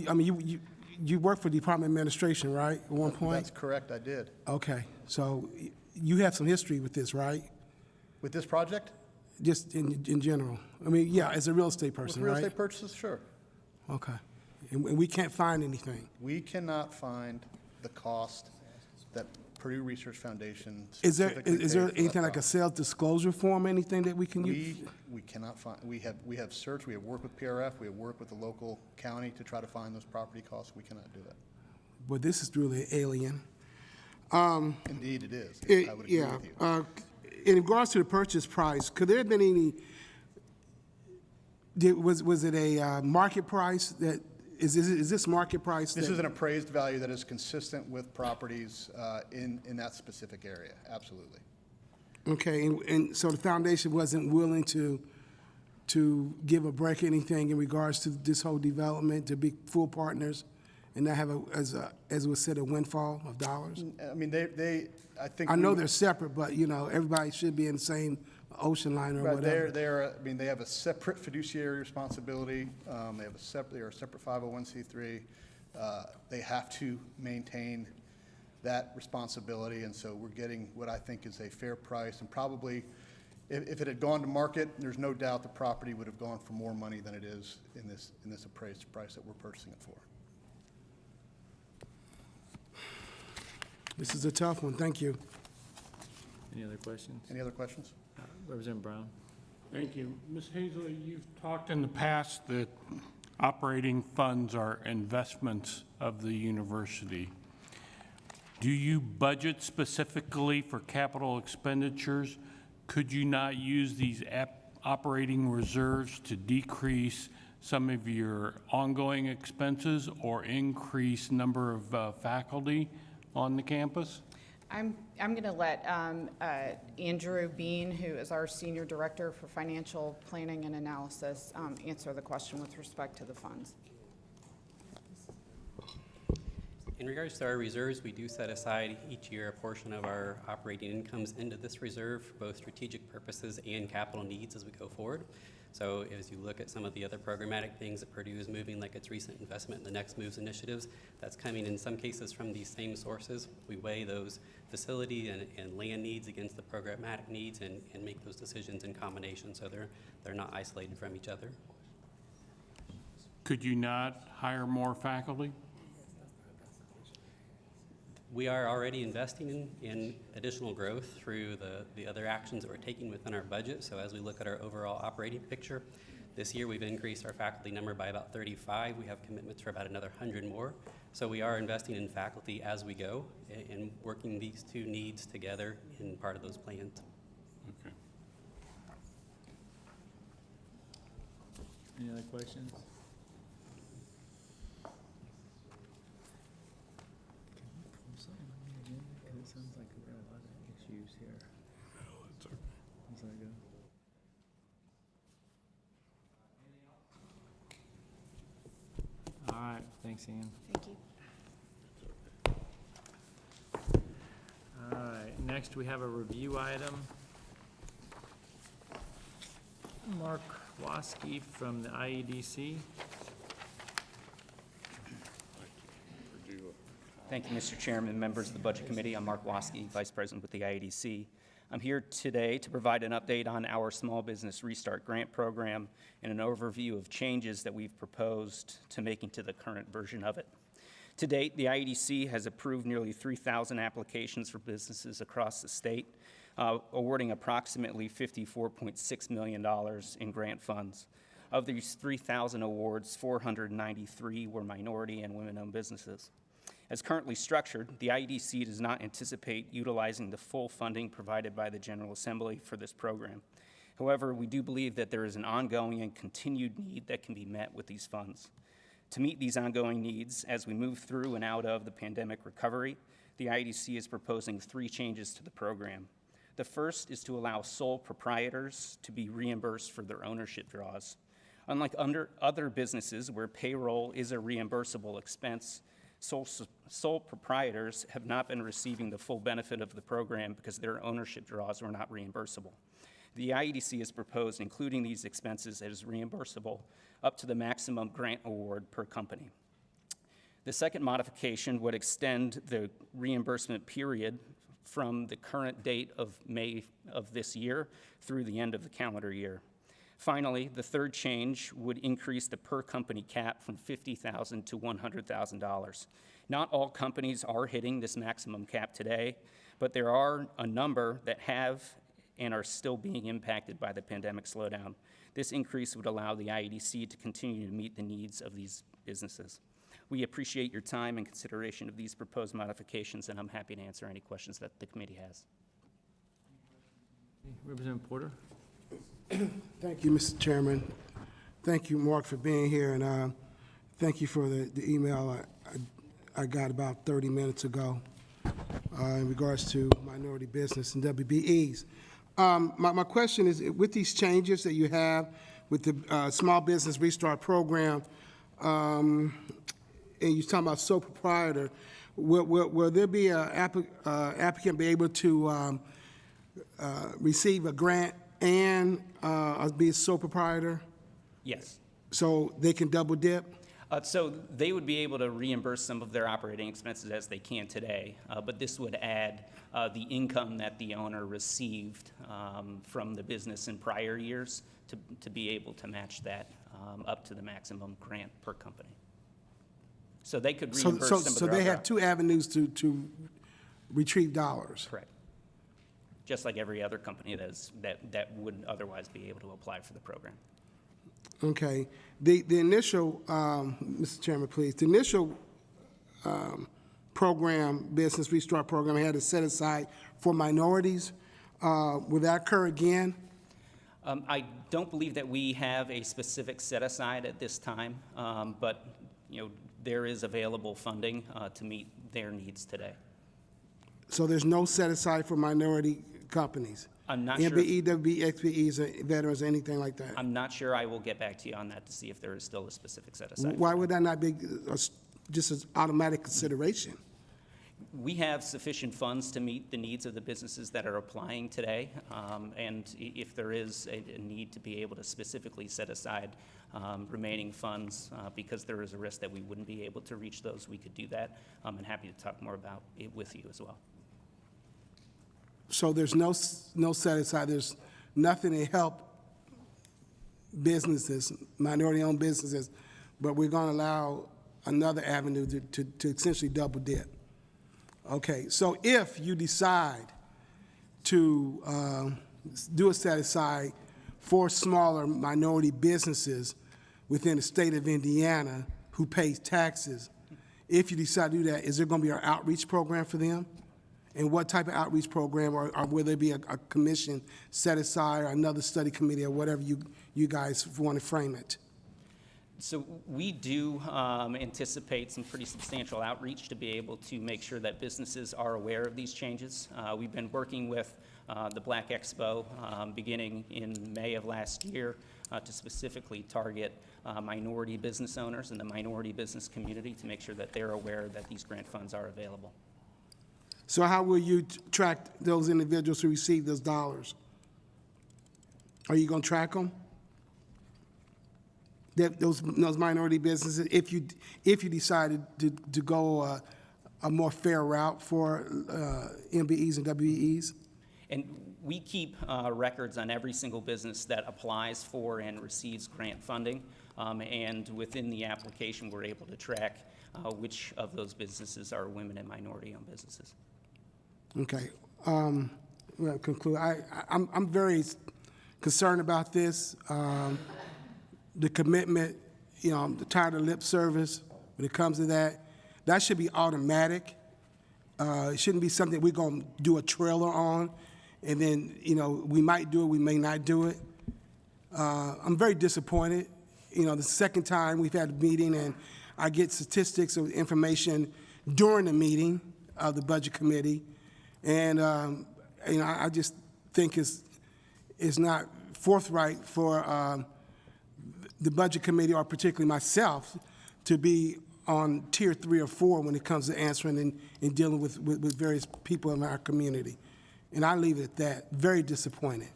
you worked for Department of Administration, right, at one point? That's correct, I did. Okay, so you have some history with this, right? With this project? Just in general. I mean, yeah, as a real estate person, With right? real estate purchases, sure. Okay. And we can't find anything. We cannot find the cost that Purdue Research Foundation Is there specifically paid for that anything like a property. sales disclosure form, anything that we can use? We cannot find, we have searched, we have worked with PRF, we have worked with the local county to try to find those property costs. We cannot do that. Well, this is really alien. Indeed, it is. I would agree with you. In regards to the purchase price, could there have been any, was it a market price that, is this market price? This is an appraised value that is consistent with properties in that specific area, absolutely. Okay, and so the foundation wasn't willing to give a break or anything in regards to this whole development, to be full partners, and not have as it was said, a windfall of dollars? I mean, I think. I know they're separate, but, everybody should be in the same ocean line or Right, whatever. they have a separate fiduciary responsibility. They are a separate 501c3. They have to maintain that responsibility, and so we're getting what I think is a fair price. And probably, if it had gone to market, there's no doubt the property would have gone for more money than it is in this appraised price that we're purchasing it for. This is a tough one. Thank you. Any other questions? Any other questions? Representative Brown. Thank you. Ms. Hazley, you've talked in the past that operating funds are investments of the university. Do you budget specifically for capital expenditures? Could you not use these operating reserves to decrease some of your ongoing expenses or increase number of faculty on the campus? I'm going to let Andrew Bean, who is our Senior Director for Financial Planning and Analysis, answer the question with respect to the funds. In regards to our reserves, we do set aside each year a portion of our operating incomes into this reserve for both strategic purposes and capital needs as we go forward. So as you look at some of the other programmatic things that Purdue is moving, like its recent investment in the Next Moves initiatives, that's coming in some cases from these same sources. We weigh those facility and land needs against the programmatic needs and make those decisions in combination, so they're not isolated from each other. Could you not hire more faculty? We are already investing in additional growth through the other actions that we're taking within our budget. So as we look at our overall operating picture, this year we've increased our faculty number by about 35. We have commitments for about another 100 more. So we are investing in faculty as we go and working these two needs together in part of those plans. Okay. Any other questions? It sounds like we've got a lot of issues here. As I go. All right, thanks, Ian. Thank you. All right, next we have a review item. Mark Waskey from the IEDC. Thank you, Mr. Chairman, members of the Budget Committee. I'm Mark Waskey, Vice President with the IEDC. I'm here today to provide an update on our Small Business Restart Grant Program and an overview of changes that we've proposed to making to the current version of it. To date, the IEDC has approved nearly 3,000 applications for businesses across the state, awarding approximately $54.6 million in grant funds. Of these 3,000 awards, 493 were minority and women-owned businesses. As currently structured, the IEDC does not anticipate utilizing the full funding provided by the General Assembly for this program. However, we do believe that there is an ongoing and continued need that can be met with these funds. To meet these ongoing needs, as we move through and out of the pandemic recovery, the IEDC is proposing 3 changes to the program. The first is to allow sole proprietors to be reimbursed for their ownership draws. Unlike other businesses where payroll is a reimbursable expense, sole proprietors have not been receiving the full benefit of the program because their ownership draws were not reimbursable. The IEDC has proposed including these expenses as reimbursable up to the maximum grant award per company. The second modification would extend the reimbursement period from the current date of May of this year through the end of the calendar year. Finally, the third change would increase the per company cap from $50,000 to $100,000. Not all companies are hitting this maximum cap today, but there are a number that have and are still being impacted by the pandemic slowdown. This increase would allow the IEDC to continue to meet the needs of these businesses. We appreciate your time and consideration of these proposed modifications, and I'm happy to answer any questions that the committee has. Representative Porter. Thank you, Mr. Chairman. Thank you, Mark, for being here, and thank you for the email I got about 30 minutes ago in regards to minority business and WBEs. My question is, with these changes that you have with the Small Business Restart Program, and you're talking about sole proprietor, will there be an applicant be able to receive a grant and be a sole proprietor? Yes. So they can double dip? So they would be able to reimburse some of their operating expenses as they can today, but this would add the income that the owner received from the business in prior years to be able to match that up to the maximum grant per company. So they could reimburse some of their So they have 2 avenues to retrieve dollars? Correct. Just like every other company that would otherwise be able to apply for the program. Okay. The initial, Mr. Chairman, please, the initial program, Business Restart Program, had it set aside for minorities. Will that occur again? I don't believe that we have a specific set aside at this time, but, there is available funding to meet their needs today. So there's no set aside for minority companies? I'm not sure. MBE, WB, XBEs, veterans, anything like that? I'm not sure. I will get back to you on that to see if there is still a specific set aside. Why would that not be just an automatic consideration? We have sufficient funds to meet the needs of the businesses that are applying today, and if there is a need to be able to specifically set aside remaining funds because there is a risk that we wouldn't be able to reach those, we could do that. I'm happy to talk more about it with you as well. So there's no set aside, there's nothing to help businesses, minority-owned businesses, but we're going to allow another avenue to essentially double dip. Okay, so if you decide to do a set aside for smaller minority businesses within the state of Indiana who pays taxes, if you decide to do that, is there going to be an outreach program for them? And what type of outreach program, or will there be a commission set aside or another study committee or whatever you guys want to frame it? So we do anticipate some pretty substantial outreach to be able to make sure that businesses are aware of these changes. We've been working with the Black Expo beginning in May of last year to specifically target minority business owners and the minority business community to make sure that they're aware that these grant funds are available. So how will you track those individuals who receive those dollars? Are you going to track them? Those minority businesses, if you decided to go a more fair route for MBEs and WEEs? And we keep records on every single business that applies for and receives grant funding. And within the application, we're able to track which of those businesses are women and minority-owned businesses. Okay. Well, conclude. I'm very concerned about this. The commitment, I'm tired of lip service when it comes to that. That should be automatic. It shouldn't be something we're going to do a trailer on, and then, we might do it, we may not do it. I'm very disappointed. The second time we've had a meeting, and I get statistics or information during the meeting of the Budget Committee, and, I just think it's not forthright for the Budget Committee, or particularly myself, to be on tier 3 or 4 when it comes to answering and dealing with various people in our community. And I leave it at that. Very disappointed.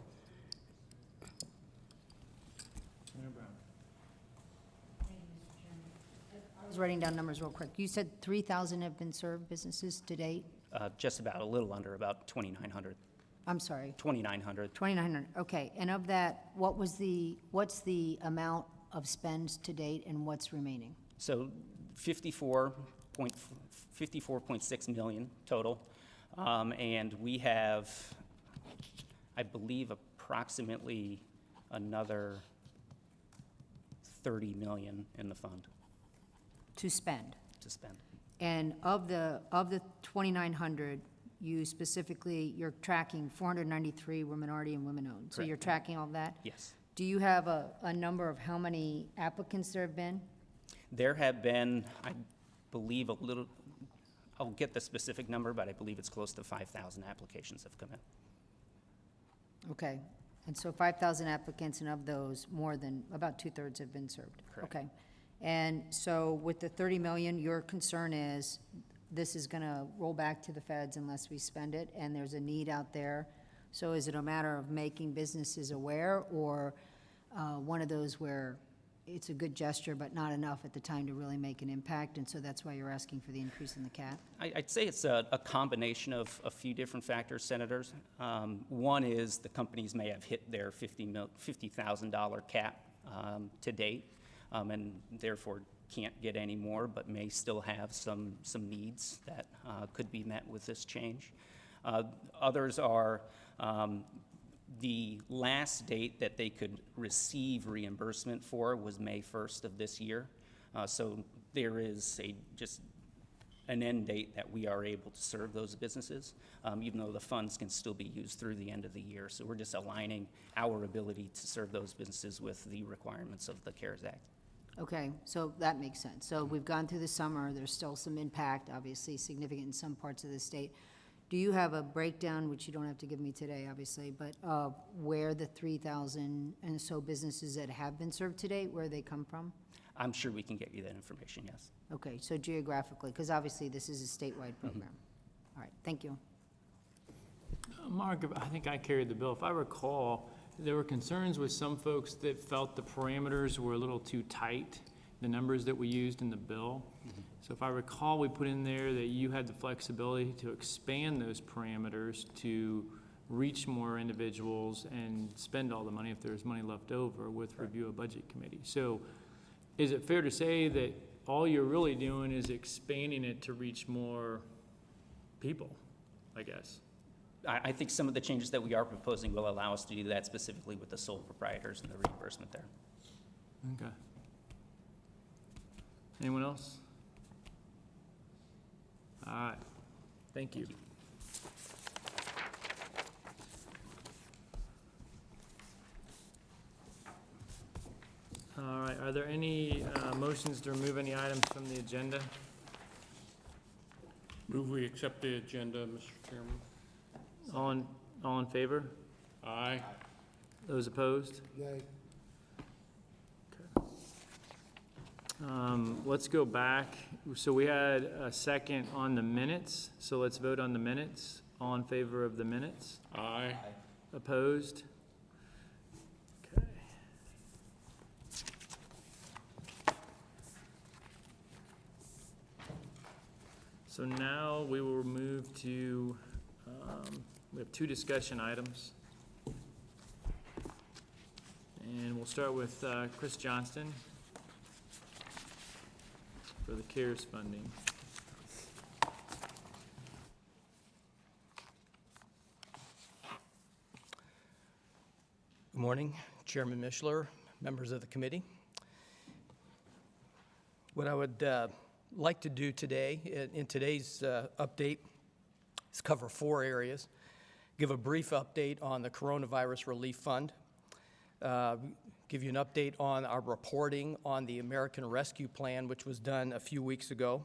I was writing down numbers real quick. You said 3,000 have been served businesses to date? Just about, a little under, about 2,900. I'm sorry. 2,900. 2,900, okay. And of that, what's the amount of spends to date and what's remaining? So 54.6 million total. And we have, I believe, approximately another 30 million in the fund. To spend? To spend. And of the 2,900, you're tracking 493 were minority and women-owned. So you're tracking all that? Yes. Do you have a number of how many applicants there have been? There have been, I believe, I'll get the specific number, but I believe it's close to 5,000 applications have come in. Okay. And so 5,000 applicants, and of those, more than, about 2/3 have been served? Correct. Okay. And so with the 30 million, your concern is this is going to roll back to the feds unless we spend it, and there's a need out there. So is it a matter of making businesses aware, or one of those where it's a good gesture but not enough at the time to really make an impact, and so that's why you're asking for the increase in the cap? I'd say it's a combination of a few different factors, Senators. One is the companies may have hit their $50,000 cap to date, and therefore can't get any more, but may still have some needs that could be met with this change. Others are the last date that they could receive reimbursement for was May 1st of this year. So there is an end date that we are able to serve those businesses, even though the funds can still be used through the end of the year. So we're just aligning our ability to serve those businesses with the requirements of the CARES Act. Okay, so that makes sense. So we've gone through the summer, there's still some impact, obviously significant in some parts of the state. Do you have a breakdown, which you don't have to give me today, obviously, but where the 3,000 and so businesses that have been served to date, where they come from? I'm sure we can get you that information, yes. Okay, so geographically, because obviously this is a statewide program. All right, thank you. Mark, I think I carried the bill. If I recall, there were concerns with some folks that felt the parameters were a little too tight, the numbers that we used in the bill. So if I recall, we put in there that you had the flexibility to expand those parameters to reach more individuals and spend all the money if there's money left over with review of budget committee. So is it fair to say that all you're really doing is expanding it to reach more people, I guess? I think some of the changes that we are proposing will allow us to do that, specifically with the sole proprietors and the reimbursement there. Okay. Anyone else? All right, thank you. All right, are there any motions to remove any items from the agenda? Move we accept the agenda, Mr. Chairman. All in favor? Aye. Those opposed? Nay. Let's go back. So we had a second on the minutes, so let's vote on the minutes. All in favor of the minutes? Aye. Opposed? Okay. So now we will move to, we have two discussion items. And we'll start with Chris Johnston for the CARES funding. Good morning, Chairman Mishler, members of the committee. What I would like to do today, in today's update, is cover 4 areas. Give a brief update on the Coronavirus Relief Fund, give you an update on our reporting on the American Rescue Plan, which was done a few weeks ago,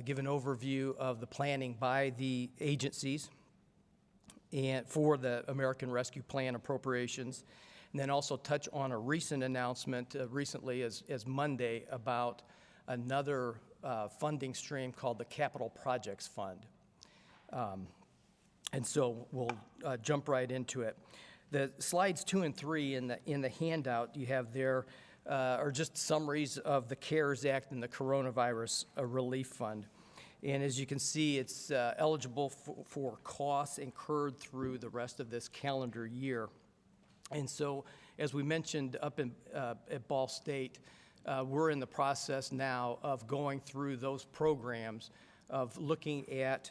give an overview of the planning by the agencies and for the American Rescue Plan appropriations, and then also touch on a recent announcement recently as Monday about another funding stream called the Capital Projects Fund. And so we'll jump right into it. The slides 2 and 3 in the handout you have there are just summaries of the CARES Act and the Coronavirus Relief Fund. And as you can see, it's eligible for costs incurred through the rest of this calendar year. And so, as we mentioned up at Ball State, we're in the process now of going through those programs, of looking at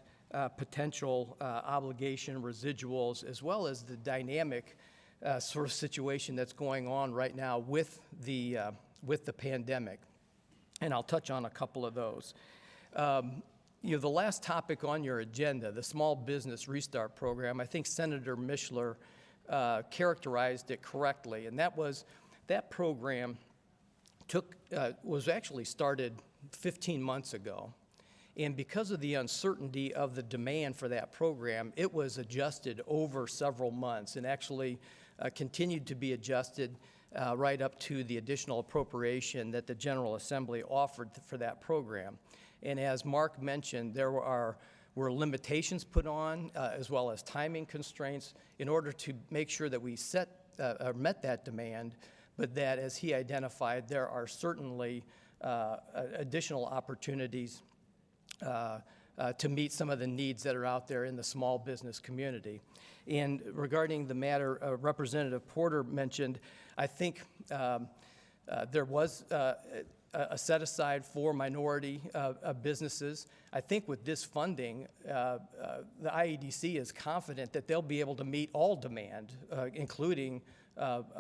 potential obligation residuals, as well as the dynamic sort of situation that's going on right now with the pandemic. And I'll touch on a couple of those. The last topic on your agenda, the Small Business Restart Program, I think Senator Mishler characterized it correctly, and that program was actually started 15 months ago. And because of the uncertainty of the demand for that program, it was adjusted over several months and actually continued to be adjusted right up to the additional appropriation that the General Assembly offered for that program. And as Mark mentioned, there were limitations put on as well as timing constraints in order to make sure that we met that demand, but that, as he identified, there are certainly additional opportunities to meet some of the needs that are out there in the small business community. And regarding the matter Representative Porter mentioned, I think there was a set aside for minority businesses. I think with this funding, the IEDC is confident that they'll be able to meet all demand, including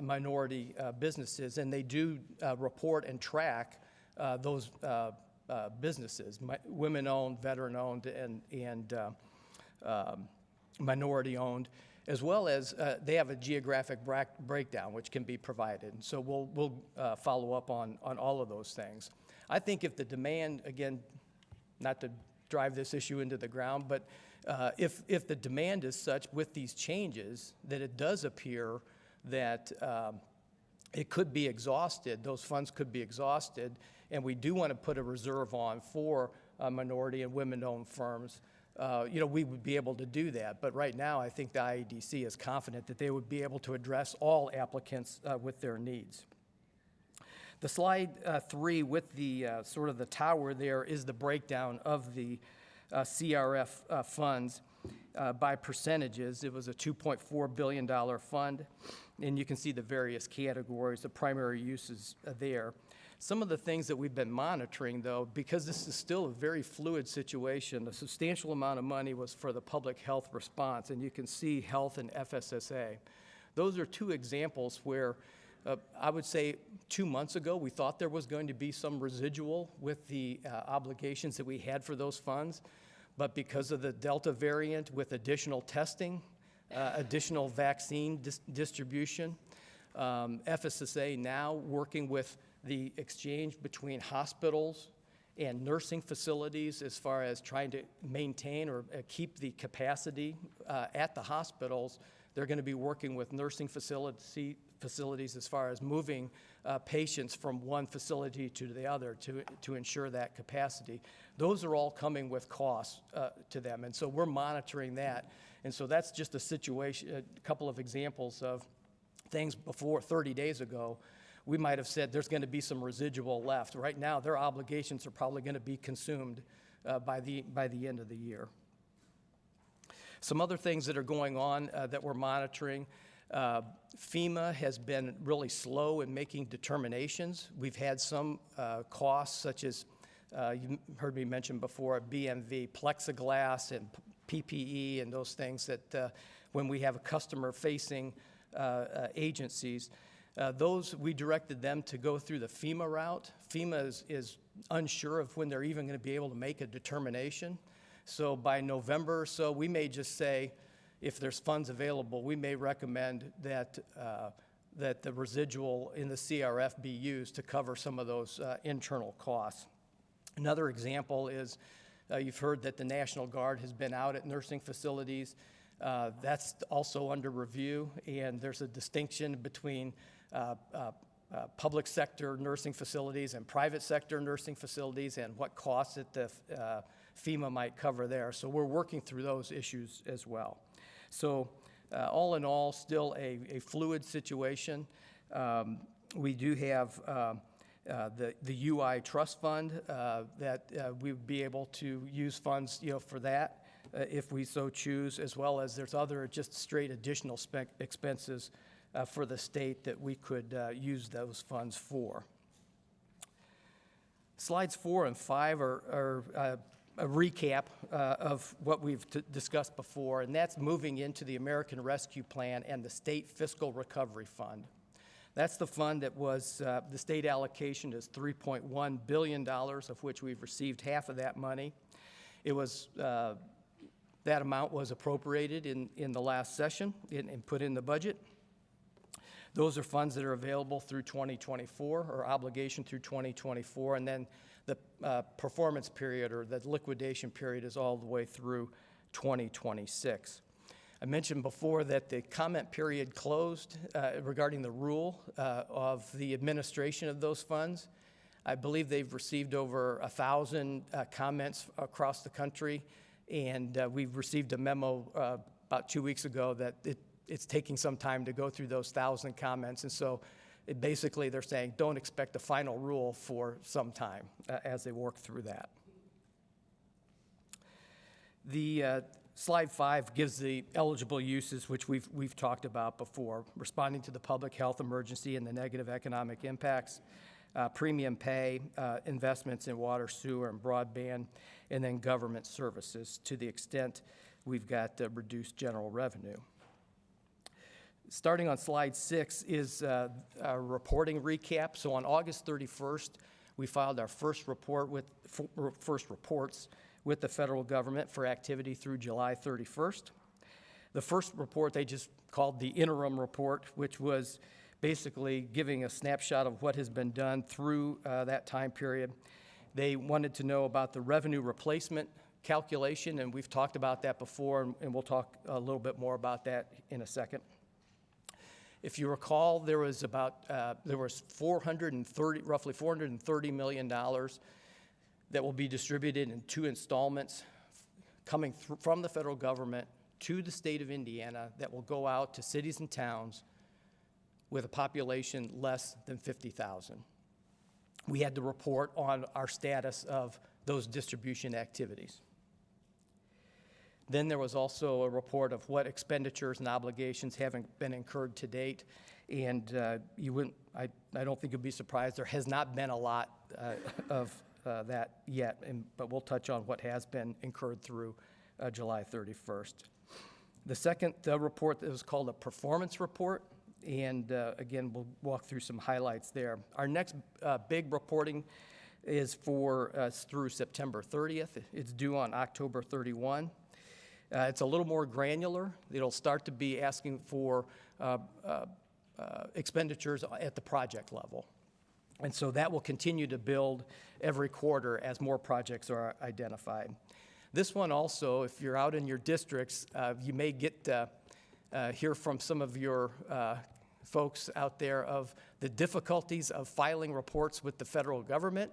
minority businesses, and they do report and track those businesses, women-owned, veteran-owned, and minority-owned, as well as they have a geographic breakdown, which can be provided. And so we'll follow up on all of those things. I think if the demand, again, not to drive this issue into the ground, but if the demand is such with these changes that it does appear that it could be exhausted, those funds could be exhausted, and we do want to put a reserve on for minority and women-owned firms, we would be able to do that. But right now, I think the IEDC is confident that they would be able to address all applicants with their needs. The slide 3 with the sort of the tower there is the breakdown of the CRF funds by percentages. It was a $2.4 billion fund, and you can see the various categories, the primary uses there. Some of the things that we've been monitoring, though, because this is still a very fluid situation, a substantial amount of money was for the public health response, and you can see health and FSSA. Those are two examples where I would say 2 months ago, we thought there was going to be some residual with the obligations that we had for those funds, but because of the Delta variant with additional testing, additional vaccine distribution, FSSA now working with the exchange between hospitals and nursing facilities as far as trying to maintain or keep the capacity at the hospitals. They're going to be working with nursing facilities as far as moving patients from one facility to the other to ensure that capacity. Those are all coming with costs to them, and so we're monitoring that. And so that's just a situation, a couple of examples of things before 30 days ago. We might have said there's going to be some residual left. Right now, their obligations are probably going to be consumed by the end of the year. Some other things that are going on that we're monitoring. FEMA has been really slow in making determinations. We've had some costs, such as you heard me mention before, BMV, plexiglass, and PPE, and those things that when we have customer-facing agencies, those we directed them to go through the FEMA route. FEMA is unsure of when they're even going to be able to make a determination. So by November or so, we may just say, if there's funds available, we may recommend that that the residual in the CRF be used to cover some of those internal costs. Another example is you've heard that the National Guard has been out at nursing facilities. That's also under review, and there's a distinction between public sector nursing facilities and private sector nursing facilities and what costs that the FEMA might cover there. So we're working through those issues as well. So all in all, still a fluid situation. We do have the UI Trust Fund that we would be able to use funds for that if we so choose, as well as there's other just straight additional expenses for the state that we could use those funds for. Slides 4 and 5 are a recap of what we've discussed before, and that's moving into the American Rescue Plan and the State Fiscal Recovery Fund. That's the fund that was, the state allocation is $3.1 billion, of which we've received half of that money. It was, that amount was appropriated in the last session and put in the budget. Those are funds that are available through 2024, or obligation through 2024, and then the performance period or the liquidation period is all the way through 2026. I mentioned before that the comment period closed regarding the rule of the administration of those funds. I believe they've received over 1,000 comments across the country, and we've received a memo about 2 weeks ago that it's taking some time to go through those 1,000 comments, and so basically they're saying don't expect a final rule for some time as they work through that. The slide 5 gives the eligible uses, which we've talked about before: responding to the public health emergency and the negative economic impacts, premium pay, investments in water, sewer, and broadband, and then government services to the extent we've got reduced general revenue. Starting on slide 6 is a reporting recap. So on August 31st, We filed our first reports with the federal government for activity through July 31st. The first report they just called the interim report, which was basically giving a snapshot of what has been done through that time period. They wanted to know about the revenue replacement calculation, and we've talked about that before, and we'll talk a little bit more about that in a second. If you recall, there was roughly $430 million that will be distributed in 2 installments coming from the federal government to the state of Indiana that will go out to cities and towns with a population less than 50,000. We had to report on our status of those distribution activities. Then there was also a report of what expenditures and obligations haven't been incurred to date, and I don't think you'll be surprised, there has not been a lot of that yet, but we'll touch on what has been incurred through July 31st. The second report was called a performance report, and again, we'll walk through some highlights there. Our next big reporting is through September 30th. It's due on October 31. It's a little more granular. It'll start to be asking for expenditures at the project level. And so that will continue to build every quarter as more projects are identified. This one also, if you're out in your districts, you may get hear from some of your folks out there of the difficulties of filing reports with the federal government.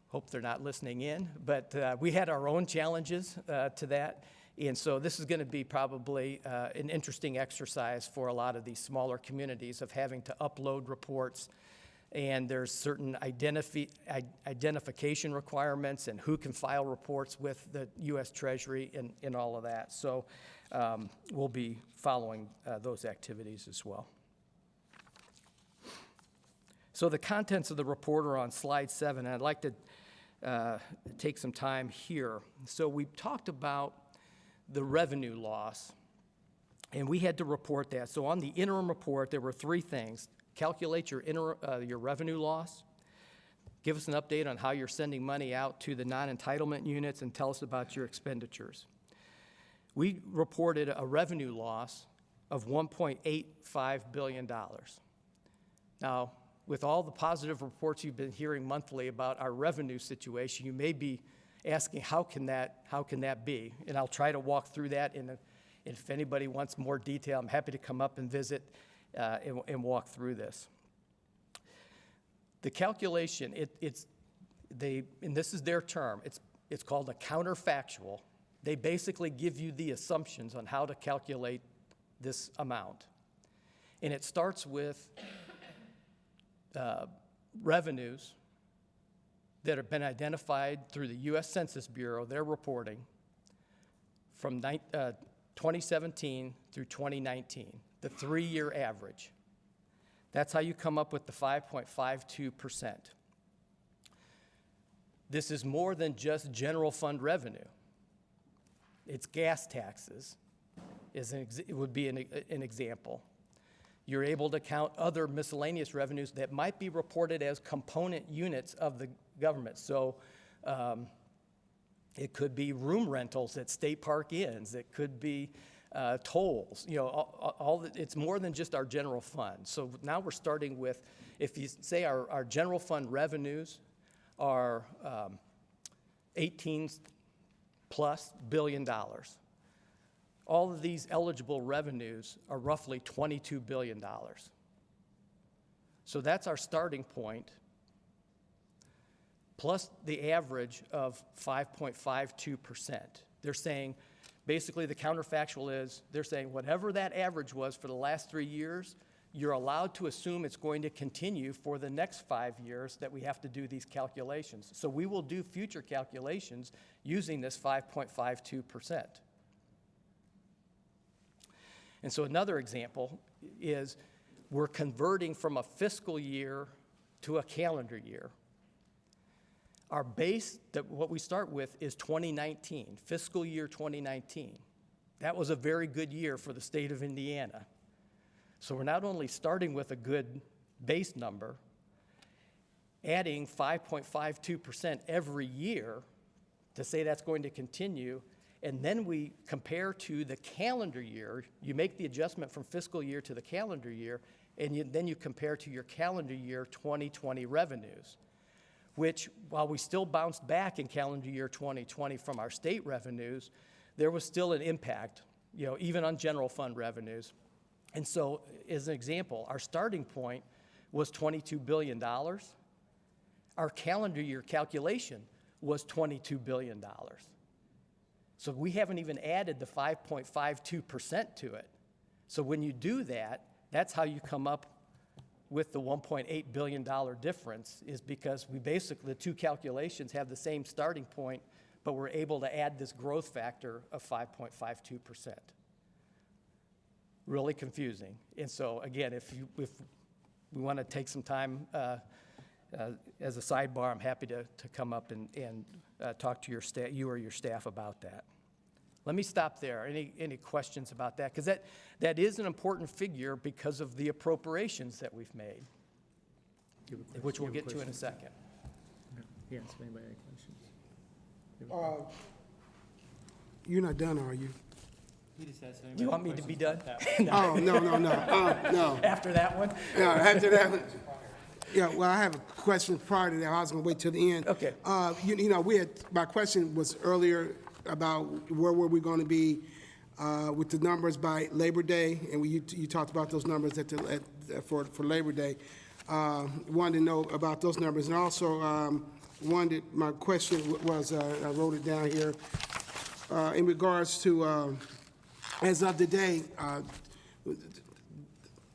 Hope they're not listening in, but we had our own challenges to that. And so this is going to be probably an interesting exercise for a lot of these smaller communities of having to upload reports. And there's certain identification requirements and who can file reports with the U.S. Treasury and all of that. So we'll be following those activities as well. So the contents of the report are on slide 7, and I'd like to take some time here. So we've talked about the revenue loss, and we had to report that. So on the interim report, there were 3 things. Calculate your revenue loss, give us an update on how you're sending money out to the non-entitlement units, and tell us about your expenditures. We reported a revenue loss of $1.85 billion. Now, with all the positive reports you've been hearing monthly about our revenue situation, you may be asking, how can that be? And I'll try to walk through that, and if anybody wants more detail, I'm happy to come up and visit and walk through this. The calculation, and this is their term, it's called a counterfactual. They basically give you the assumptions on how to calculate this amount. And it starts with revenues that have been identified through the U.S. Census Bureau, their reporting, from 2017 through 2019, the 3-year average. That's how you come up with the 5.52%. This is more than just general fund revenue. It's gas taxes, it would be an example. You're able to count other miscellaneous revenues that might be reported as component units of the government. So it could be room rentals at state park inns. It could be tolls. It's more than just our general fund. So now we're starting with, if you say our general fund revenues are $18+ billion. All of these eligible revenues are roughly $22 billion. So that's our starting point, plus the average of 5.52%. They're saying, basically the counterfactual is, they're saying whatever that average was for the last 3 years, you're allowed to assume it's going to continue for the next 5 years that we have to do these calculations. So we will do future calculations using this 5.52%. And so another example is we're converting from a fiscal year to a calendar year. Our base, what we start with, is 2019, fiscal year 2019. That was a very good year for the state of Indiana. So we're not only starting with a good base number, adding 5.52% every year to say that's going to continue, and then we compare to the calendar year, you make the adjustment from fiscal year to the calendar year, and then you compare to your calendar year 2020 revenues, which, while we still bounced back in calendar year 2020 from our state revenues, there was still an impact, even on general fund revenues. And so, as an example, our starting point was $22 billion. Our calendar year calculation was $22 billion. So we haven't even added the 5.52% to it. So when you do that, that's how you come up with the $1.8 billion difference, is because we basically, the two calculations have the same starting point, but we're able to add this growth factor of 5.52%. Really confusing. And so again, if we want to take some time as a sidebar, I'm happy to come up and talk to you or your staff about that. Let me stop there. Any questions about that? Because that is an important figure because of the appropriations that we've made, which we'll get to in a second. Yes, anybody have questions? You're not done, are you? Do you want me to be done? Oh, no. No. After that one? No, after that one. Yeah, well, I have a question prior to that. I was going to wait till the end. Okay. My question was earlier about where were we going to be with the numbers by Labor Day, and you talked about those numbers for Labor Day. Wanted to know about those numbers, and also my question was, I wrote it down here, in regards to, as of today,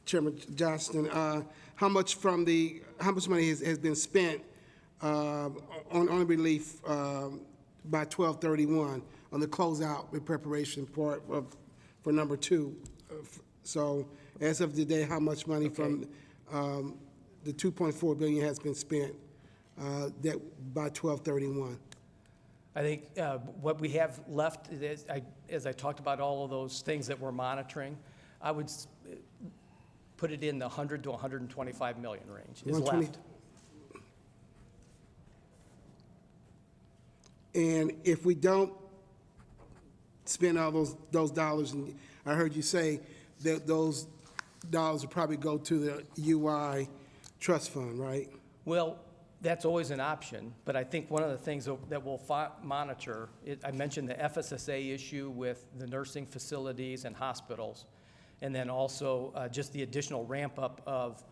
Chairman Johnston, how much money has been spent on relief by 12/31 on the closeout in preparation for number 2. So as of today, how much money from the $2.4 billion has been spent that by 12/31? I think what we have left is, as I talked about all of those things that we're monitoring, I would put it in the 100 to 125 million range is left. And if we don't spend all those dollars, and I heard you say that those dollars will probably go to the UI trust fund, right? Well, that's always an option, but I think one of the things that we'll monitor, I mentioned the FSSA issue with the nursing facilities and hospitals, and then also just the additional ramp up of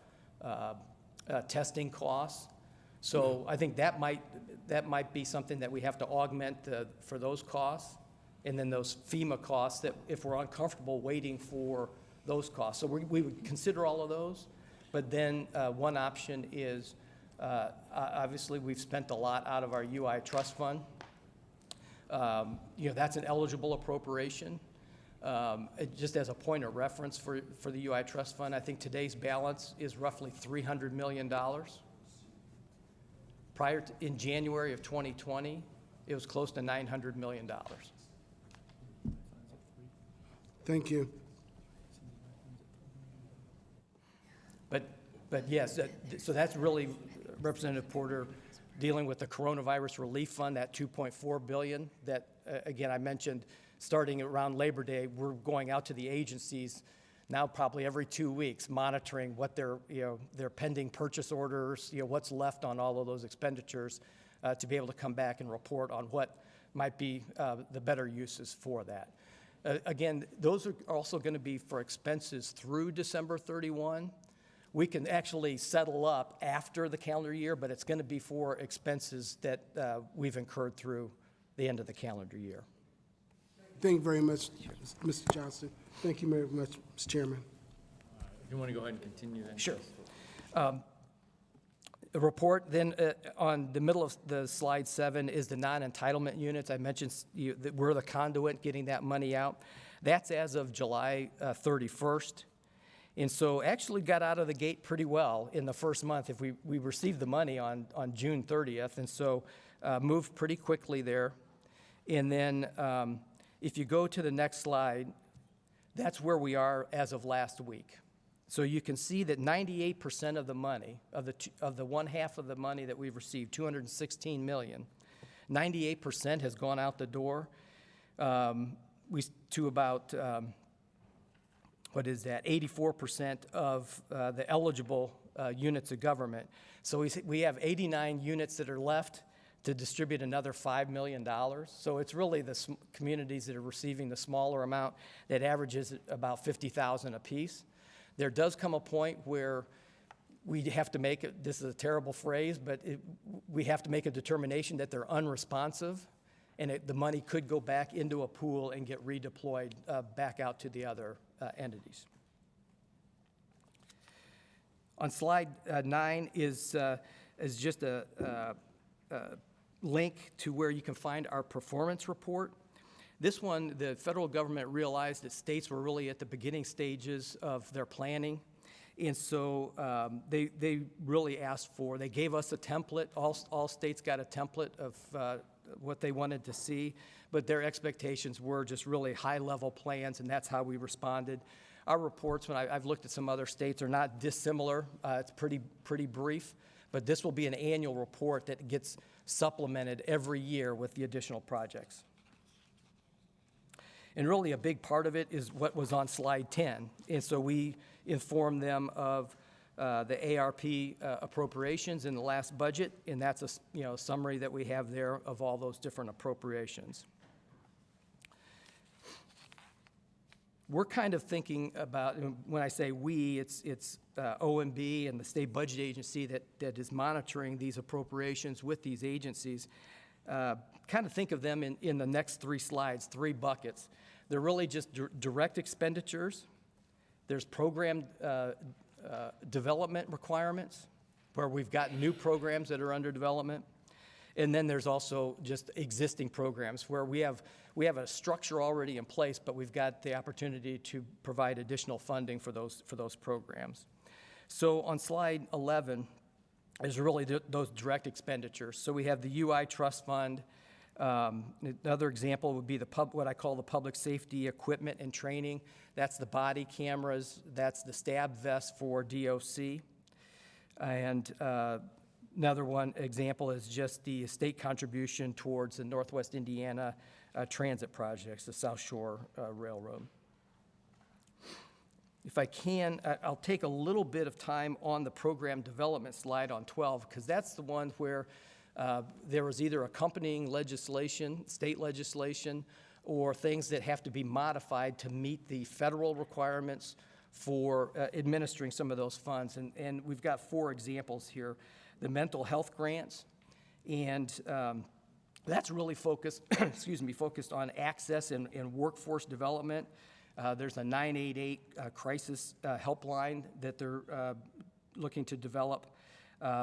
testing costs. So I think that might be something that we have to augment for those costs, and then those FEMA costs that if we're uncomfortable waiting for those costs. So we would consider all of those, but then one option is, obviously we've spent a lot out of our UI trust fund. That's an eligible appropriation. Just as a point of reference for the UI trust fund, I think today's balance is roughly $300 million. In January of 2020, it was close to $900 million. Thank you. But yes, so that's really Representative Porter dealing with the coronavirus relief fund, that $2.4 billion that, again, I mentioned starting around Labor Day, we're going out to the agencies now probably every 2 weeks, monitoring what their pending purchase orders, what's left on all of those expenditures, to be able to come back and report on what might be the better uses for that. Again, those are also going to be for expenses through December 31. We can actually settle up after the calendar year, but it's going to be for expenses that we've incurred through the end of the calendar year. Thank you very much, Mr. Johnston. Thank you very much, Mr. Chairman. If you want to go ahead and continue then. Sure. The report then on the middle of the slide 7 is the non-entitlement units. I mentioned that we're the conduit getting that money out. That's as of July 31st. And so actually got out of the gate pretty well in the first month. If we received the money on June 30th, and so moved pretty quickly there. And then if you go to the next slide, that's where we are as of last week. So you can see that 98% of the money, of the one half of the money that we've received, $216 million, 98% has gone out the door to about, 84% of the eligible units of government. So we have 89 units that are left to distribute another $5 million. So it's really the communities that are receiving the smaller amount that averages about $50,000 apiece. There does come a point where we have to make it, this is a terrible phrase, but we have to make a determination that they're unresponsive, and the money could go back into a pool and get redeployed back out to the other entities. On slide 9 is just a link to where you can find our performance report. This one, the federal government realized that states were really at the beginning stages of their planning. And so they really asked for, they gave us a template. All states got a template of what they wanted to see, but their expectations were just really high-level plans, and that's how we responded. Our reports, when I've looked at some other states, are not dissimilar. It's pretty brief, but this will be an annual report that gets supplemented every year with the additional projects. And really a big part of it is what was on slide 10. And so we informed them of the ARP appropriations in the last budget, and that's a summary that we have there of all those different appropriations. We're kind of thinking about, when I say we, it's OMB and the state budget agency that is monitoring these appropriations with these agencies. Kind of think of them in the next 3 slides, 3 buckets. They're really just direct expenditures. There's program development requirements, where we've got new programs that are under development. And then there's also just existing programs where we have a structure already in place, but we've got the opportunity to provide additional funding for those programs. So on slide 11 is really those direct expenditures. So we have the UI Trust Fund. Another example would be what I call the public safety equipment and training. That's the body cameras. That's the stab vest for DOC. And another one example is just the state contribution towards the Northwest Indiana transit projects, the South Shore Railroad. If I can, I'll take a little bit of time on the program development slide on 12, because that's the one where there was either accompanying legislation, state legislation, or things that have to be modified to meet the federal requirements for administering some of those funds. And we've got 4 examples here. The mental health grants, and that's really focused, focused on access and workforce development. There's a 988 crisis helpline that they're looking to develop,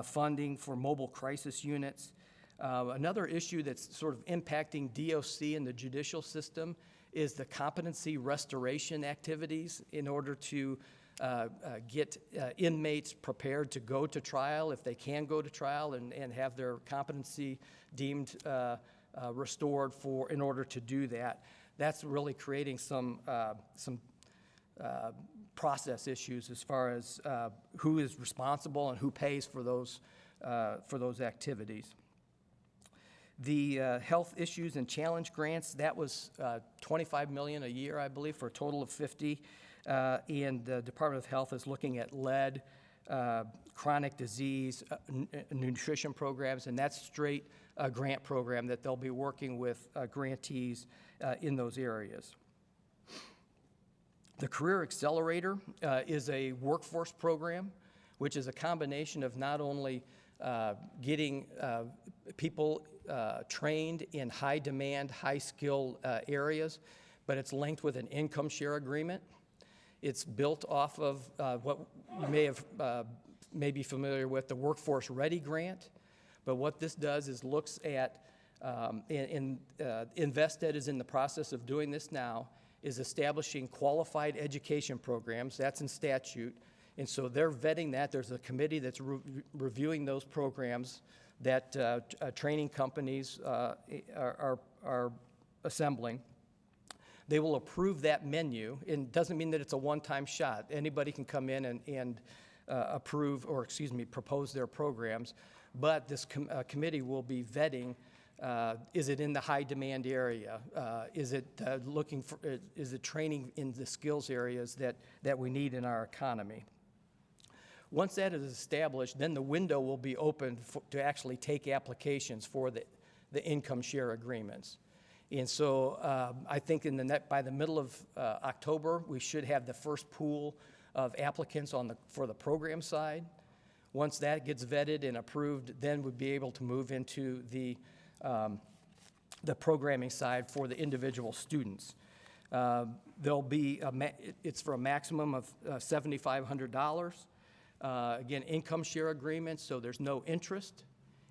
funding for mobile crisis units. Another issue that's sort of impacting DOC and the judicial system is the competency restoration activities in order to get inmates prepared to go to trial, if they can go to trial, and have their competency deemed restored in order to do that. That's really creating some process issues as far as who is responsible and who pays for those activities. The health issues and challenge grants, that was $25 million a year, I believe, for a total of 50. And the Department of Health is looking at lead, chronic disease, nutrition programs, and that's straight grant program that they'll be working with grantees in those areas. The Career Accelerator is a workforce program, which is a combination of not only getting people trained in high-demand, high-skill areas, but it's linked with an income share agreement. It's built off of what you may be familiar with, the Workforce Ready Grant. But what this does is looks at, InvestEd is in the process of doing this now, is establishing qualified education programs. That's in statute. And so they're vetting that. There's a committee that's reviewing those programs that training companies are assembling. They will approve that menu, and it doesn't mean that it's a one-time shot. Anybody can come in and approve, or excuse me, propose their programs, but this committee will be vetting, is it in the high-demand area? Is it is it training in the skills areas that we need in our economy? Once that is established, then the window will be opened to actually take applications for the income share agreements. And so I think by the middle of October, we should have the first pool of applicants for the program side. Once that gets vetted and approved, then we'd be able to move into the programming side for the individual students. There'll be it's for a maximum of $7,500. Again, income share agreements, so there's no interest.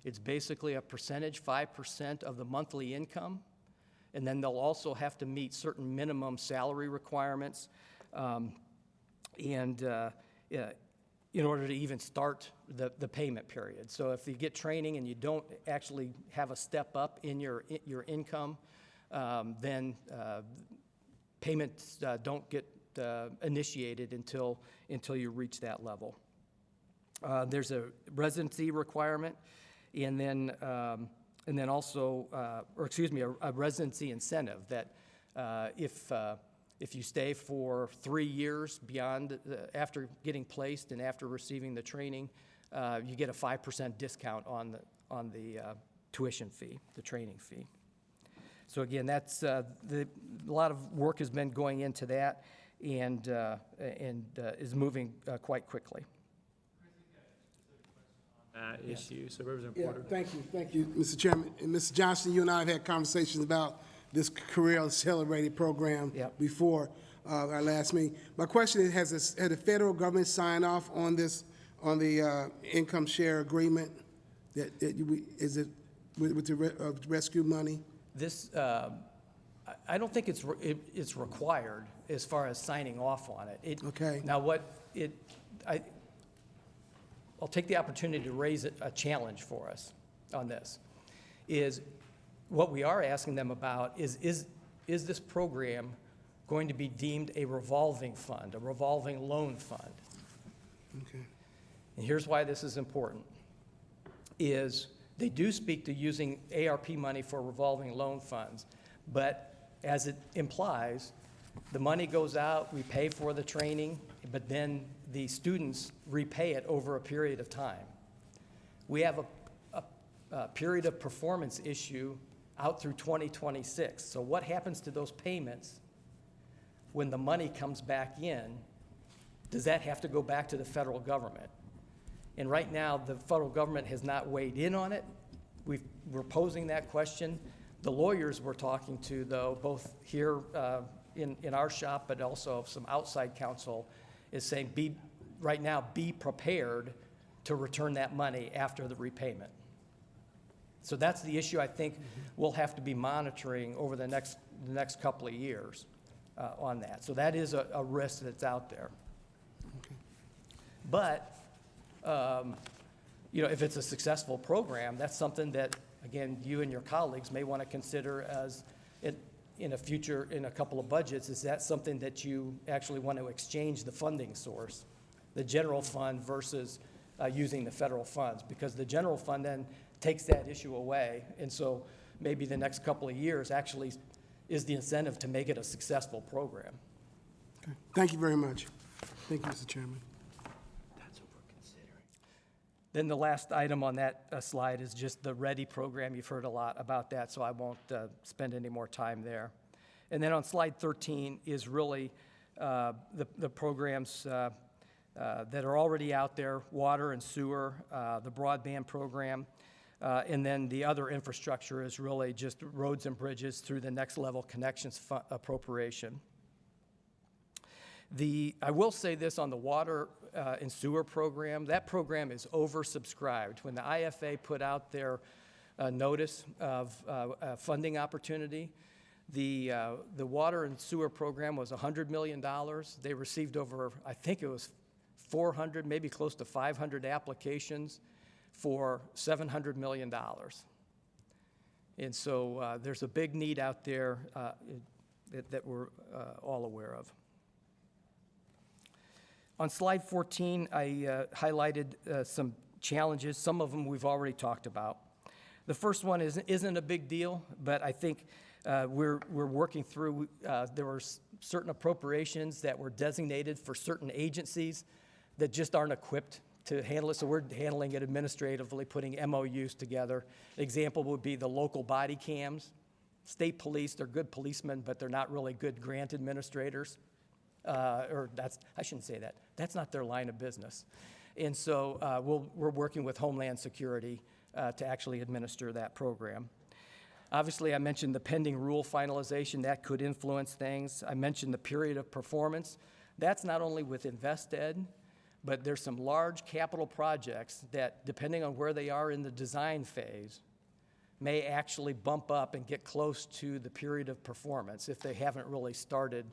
It's basically a percentage, 5% of the monthly income. And then they'll also have to meet certain minimum salary requirements in order to even start the payment period. So if you get training and you don't actually have a step up in your income, then payments don't get initiated until you reach that level. There's a residency requirement, and then also, a residency incentive that if you stay for 3 years beyond after getting placed and after receiving the training, you get a 5% discount on the tuition fee, the training fee. So again, that's a lot of work has been going into that, and is moving quite quickly. Issue. So Representative Yeah, Porter. thank you, Mr. Chairman. And Mr. Johnson, you and I have had conversations about this Career Accelerated program before our last meeting. My question is, has the federal government signed off on the income share agreement? Is it with the rescue money? This, I don't think it's required as far as signing off on it. Okay. Now, I'll take the opportunity to raise a challenge for us on this, is what we are asking them about is this program going to be deemed a revolving fund, a revolving loan fund? Okay. And here's why this is important, is they do speak to using ARP money for revolving loan funds, but as it implies, the money goes out, we pay for the training, but then the students repay it over a period of time. We have a period of performance issue out through 2026. So what happens to those payments when the money comes back in? Does that have to go back to the federal government? And right now, the federal government has not weighed in on it. We're posing that question. The lawyers we're talking to, though, both here in our shop, but also some outside counsel, is saying right now be prepared to return that money after the repayment. So that's the issue I think we'll have to be monitoring over the next couple of years on that. So that is a risk that's out there. Okay. But if it's a successful program, that's something that, again, you and your colleagues may want to consider as in a couple of budgets. Is that something that you actually want to exchange the funding source, the general fund versus using the federal funds? Because the general fund then takes that issue away, and so maybe the next couple of years actually is the incentive to make it a successful program. Okay. Thank you very much. Thank you, Mr. Chairman. Then the last item on that slide is just the READY program. You've heard a lot about that, so I won't spend any more time there. And then on slide 13 is really the programs that are already out there, water and sewer, the broadband program, and then the other infrastructure is really just roads and bridges through the next level connections appropriation. I will say this on the water and sewer program, that program is oversubscribed. When the IFA put out their notice of funding opportunity, the water and sewer program was $100 million. They received over, I think it was 400, maybe close to 500 applications for $700 million. And so there's a big need out there. that we're all aware of. On slide 14, I highlighted some challenges. Some of them we've already talked about. The first one isn't a big deal, but I think we're working through, there were certain appropriations that were designated for certain agencies that just aren't equipped to handle it, so we're handling it administratively, putting MOUs together. An example would be the local body cams. State police, they're good policemen, but they're not really good grant administrators. I shouldn't say that. That's not their line of business. And so we're working with Homeland Security to actually administer that program. Obviously, I mentioned the pending rule finalization. That could influence things. I mentioned the period of performance. That's not only with InvestEd, but there's some large capital projects that, depending on where they are in the design phase, may actually bump up and get close to the period of performance if they haven't really started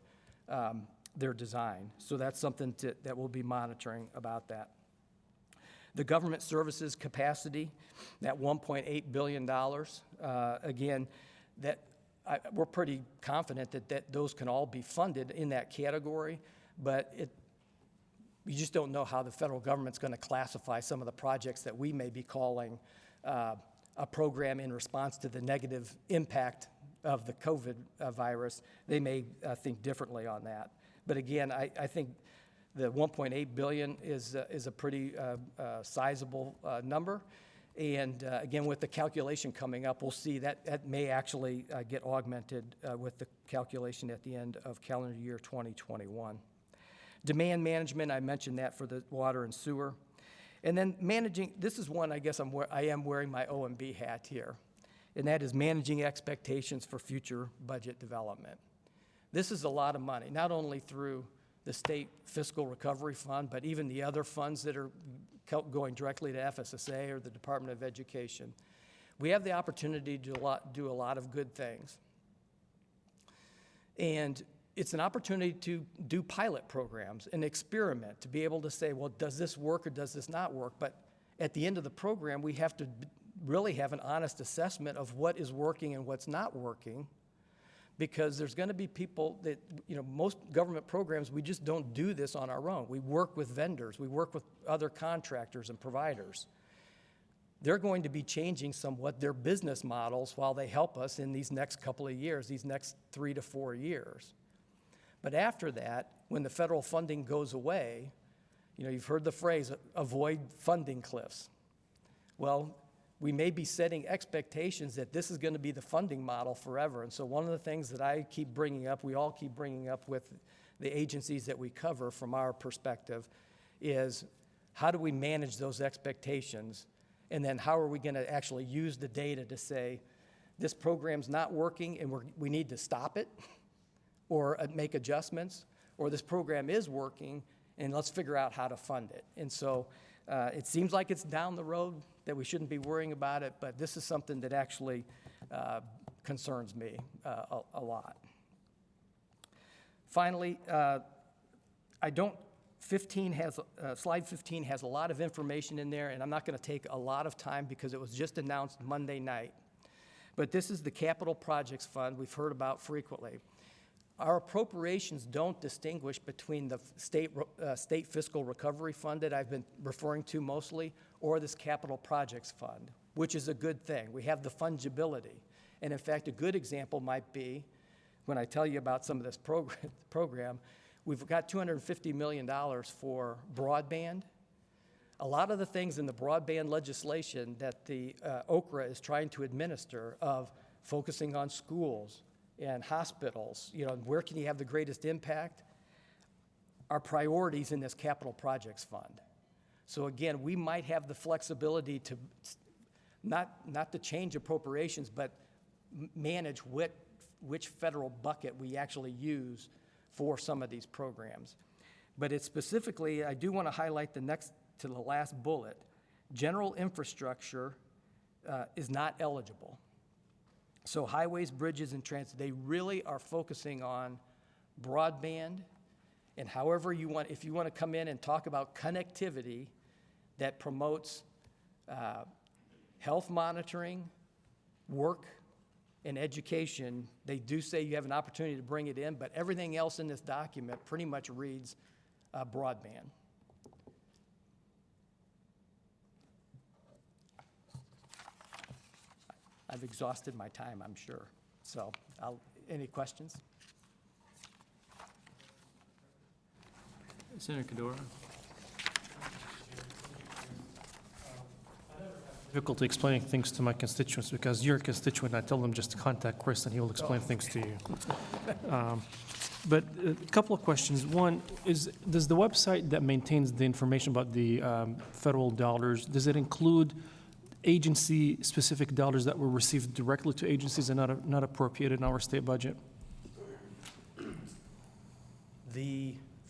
their design. So that's something that we'll be monitoring about that. The government services capacity, that $1.8 billion, again, we're pretty confident that those can all be funded in that category, but you just don't know how the federal government's going to classify some of the projects that we may be calling a program in response to the negative impact of the COVID virus. They may think differently on that. But again, I think the $1.8 billion is a pretty sizable number. And again, with the calculation coming up, we'll see that may actually get augmented with the calculation at the end of calendar year 2021. Demand management, I mentioned that for the water and sewer. And then managing, this is one I guess I am wearing my OMB hat here, and that is managing expectations for future budget development. This is a lot of money, not only through the state fiscal recovery fund, but even the other funds that are going directly to FSSA or the Department of Education. We have the opportunity to do a lot of good things. And it's an opportunity to do pilot programs and experiment, to be able to say, well, does this work or does this not work? But at the end of the program, we have to really have an honest assessment of what is working and what's not working, because there's going to be people that, most government programs, we just don't do this on our own. We work with vendors. We work with other contractors and providers. They're going to be changing somewhat their business models while they help us in these next couple of years, these next 3 to 4 years. But after that, when the federal funding goes away, you've heard the phrase, avoid funding cliffs. Well, we may be setting expectations that this is going to be the funding model forever. And so one of the things that I keep bringing up, we all keep bringing up with the agencies that we cover from our perspective, is how do we manage those expectations? And then how are we going to actually use the data to say, this program's not working and we need to stop it or make adjustments, or this program is working and let's figure out how to fund it. And so it seems like it's down the road, that we shouldn't be worrying about it, but this is something that actually concerns me a lot. Finally, slide 15 has a lot of information in there, and I'm not going to take a lot of time because it was just announced Monday night. But this is the Capital Projects Fund we've heard about frequently. Our appropriations don't distinguish between the state fiscal recovery fund that I've been referring to mostly, or this Capital Projects Fund, which is a good thing. We have the fungibility. And in fact, a good example might be, when I tell you about some of this program, we've got $250 million for broadband. A lot of the things in the broadband legislation that the OCRA is trying to administer, of focusing on schools and hospitals, where can you have the greatest impact, are priorities in this Capital Projects Fund. So again, we might have the flexibility to not to change appropriations, but manage which federal bucket we actually use for some of these programs. But it's specifically, I do want to highlight the next to the last bullet. General infrastructure is not eligible. So highways, bridges, and transit, they really are focusing on broadband, and however you want, if you want to come in and talk about connectivity that promotes health monitoring, work, and education, they do say you have an opportunity to bring it in, but everything else in this document pretty much reads broadband. I've exhausted my time, I'm sure. So, any questions? Senator Cadora. Difficulty explaining things to my constituents because you're a constituent. I tell them just to contact Chris and he will explain things to you. But a couple of questions. One is, does the website that maintains the information about the federal dollars, does it include agency-specific dollars that were received directly to agencies and not appropriated in our state budget?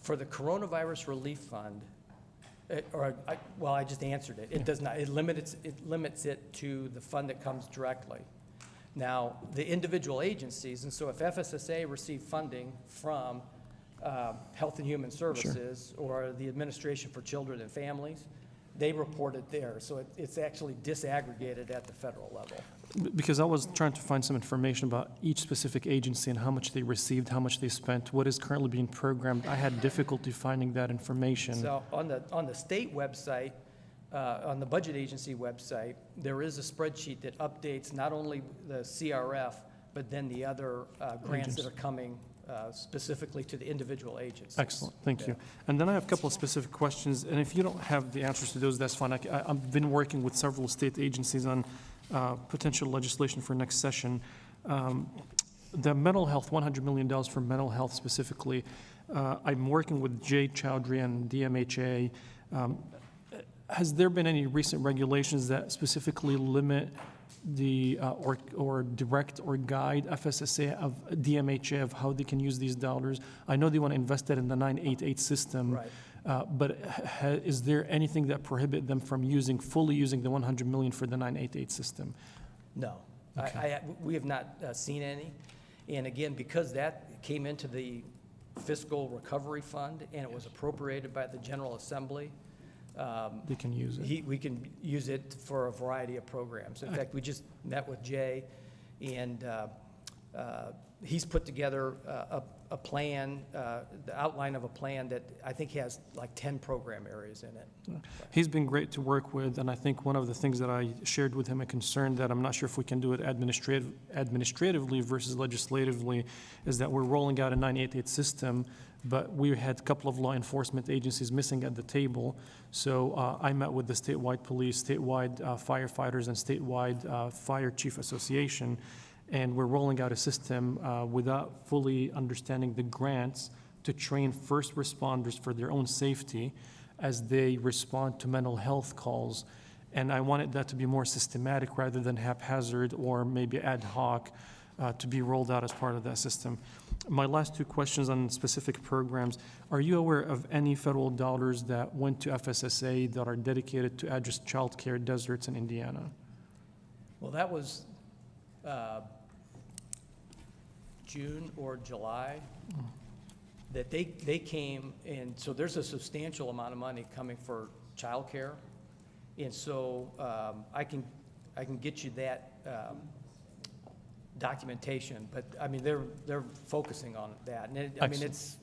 For the Coronavirus Relief Fund, I just answered it. It does not. It limits it to the fund that comes directly. Now, the individual agencies, and so if FSSA received funding from Health and Human Services or the Administration for Children and Families, they report it there. So it's actually disaggregated at the federal level. Because I was trying to find some information about each specific agency and how much they received, how much they spent, what is currently being programmed. I had difficulty finding that information. So on the state website, on the budget agency website, there is a spreadsheet that updates not only the CRF, but then the other grants that are coming specifically to the individual agencies. Excellent, thank you. And then I have a couple of specific questions, and if you don't have the answers to those, that's fine. I've been working with several state agencies on potential legislation for next session. The mental health, $100 million for mental health specifically. I'm working with Jay Chowdhury and DMHA. Has there been any recent regulations that specifically limit the or direct or guide FSSA of DMHA of how they can use these dollars? I know they want to invest it in the 988 system, right. But is there anything that prohibit them from fully using the 100 million for the 988 system? No, okay. We have not seen any. And again, because that came into the Fiscal Recovery Fund and it was appropriated by the General Assembly, they can use it. We can use it for a variety of programs. In fact, we just met with Jay, and he's put together a plan, the outline of a plan that I think has like 10 program areas in it. He's been great to work with, and I think one of the things that I shared with him, a concern that I'm not sure if we can do it administratively versus legislatively, is that we're rolling out a 988 system, but we had a couple of law enforcement agencies missing at the table. So I met with the statewide police, statewide firefighters, and statewide fire chief association, and we're rolling out a system without fully understanding the grants to train first responders for their own safety as they respond to mental health calls. And I wanted that to be more systematic rather than haphazard or maybe ad hoc to be rolled out as part of that system. My last two questions on specific programs. Are you aware of any federal dollars that went to FSSA that are dedicated to address child care deserts in Indiana? Well, that was June or July that they came, and so there's a substantial amount of money coming for child care. And so I can get you that documentation, but I mean, they're focusing on that. And I mean, it's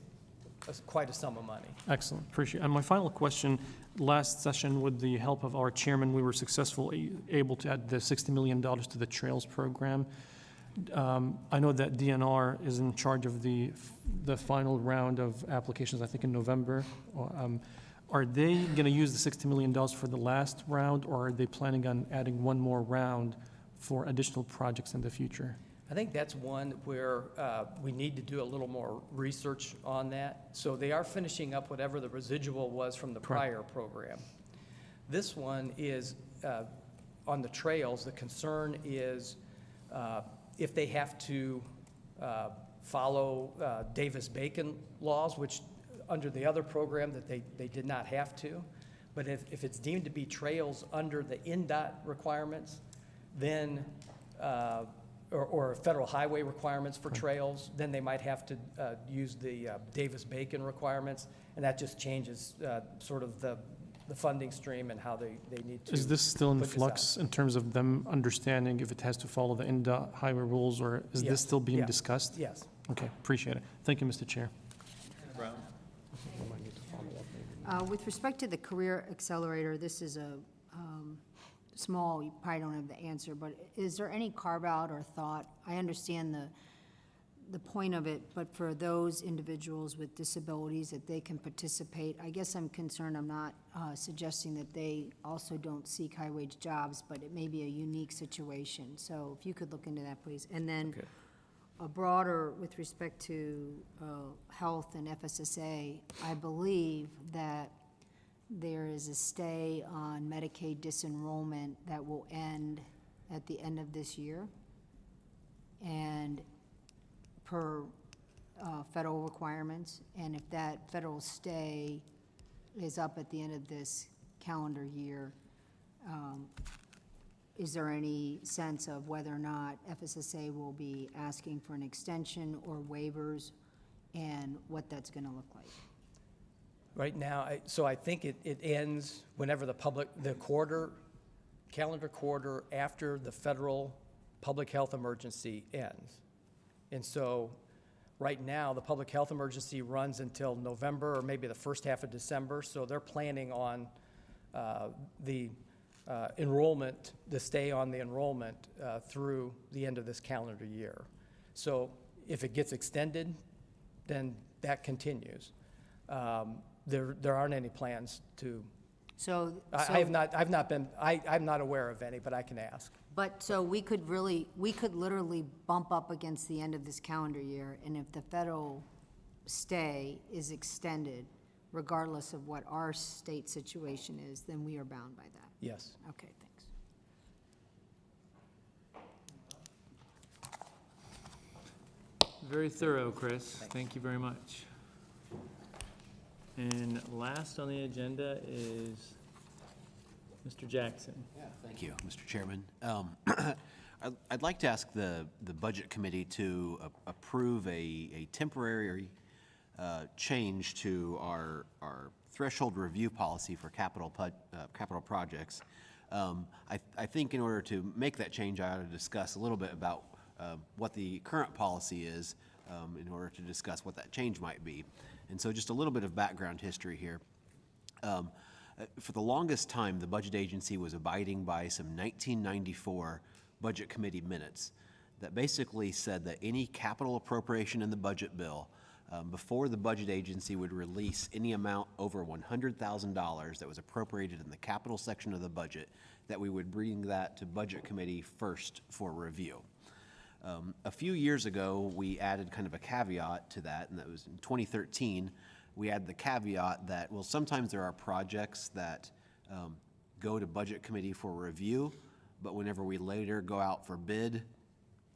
quite a sum of money. Excellent, appreciate it. And my final question, last session with the help of our chairman, we were successfully able to add the $60 million to the Trails program. I know that DNR is in charge of the final round of applications, I think in November. Are they going to use the $60 million for the last round, or are they planning on adding one more round for additional projects in the future? I think that's one where we need to do a little more research on that. So they are finishing up whatever the residual was from the prior program. This one is on the trails. The concern is if they have to follow Davis-Bacon laws, which under the other program that they did not have to. But if it's deemed to be trails under the NDOT requirements, then or federal highway requirements for trails, then they might have to use the Davis-Bacon requirements, and that just changes sort of the the funding stream and how they need to. Is this still in put this out. flux in terms of them understanding if it has to follow the INDOT highway rules, or is Yes. this still being Yeah. discussed? Yes. Okay, appreciate it. Thank you, Mr. Chair. With respect to the Career Accelerator, this is a small, you probably don't have the answer, but is there any carve-out or thought? I understand the point of it, but for those individuals with disabilities, that they can participate. I guess I'm concerned, I'm not suggesting that they also don't seek high-wage jobs, but it may be a unique situation. So if you could look into that, please. And then a broader, with respect to health and FSSA, I believe that there is a stay on Medicaid disenrollment that will end at the end of this year. And per federal requirements, and if that federal stay is up at the end of this calendar year, is there any sense of whether or not FSSA will be asking for an extension or waivers, and what that's gonna look like? Right now, so I think it ends whenever the calendar quarter after the federal public health emergency ends. And so, right now, the public health emergency runs until November or maybe the first half of December, so they're planning on the enrollment, the stay on the enrollment through the end of this calendar year. So if it gets extended, then that continues. There aren't any plans to. So. I'm not aware of any, but I can ask. But, so we could literally bump up against the end of this calendar year, and if the federal stay is extended, regardless of what our state situation is, then we are bound by that. Yes. Okay, thanks. Very thorough, Chris. Thank you very much. And last on the agenda is Mr. Jackson. Thank you, Mr. Chairman. I'd like to ask the Budget Committee to approve a temporary change to our threshold review policy for capital projects. I think in order to make that change, I ought to discuss a little bit about what the current policy is in order to discuss what that change might be. And so just a little bit of background history here. For the longest time, the budget agency was abiding by some 1994 Budget Committee minutes that basically said that any capital appropriation in the budget bill, before the budget agency would release any amount over $100,000 that was appropriated in the capital section of the budget, that we would bring that to Budget Committee first for review. A few years ago, we added kind of a caveat to that, and that was in 2013. We added the caveat that, well, sometimes there are projects that go to Budget Committee for review, but whenever we later go out for bid,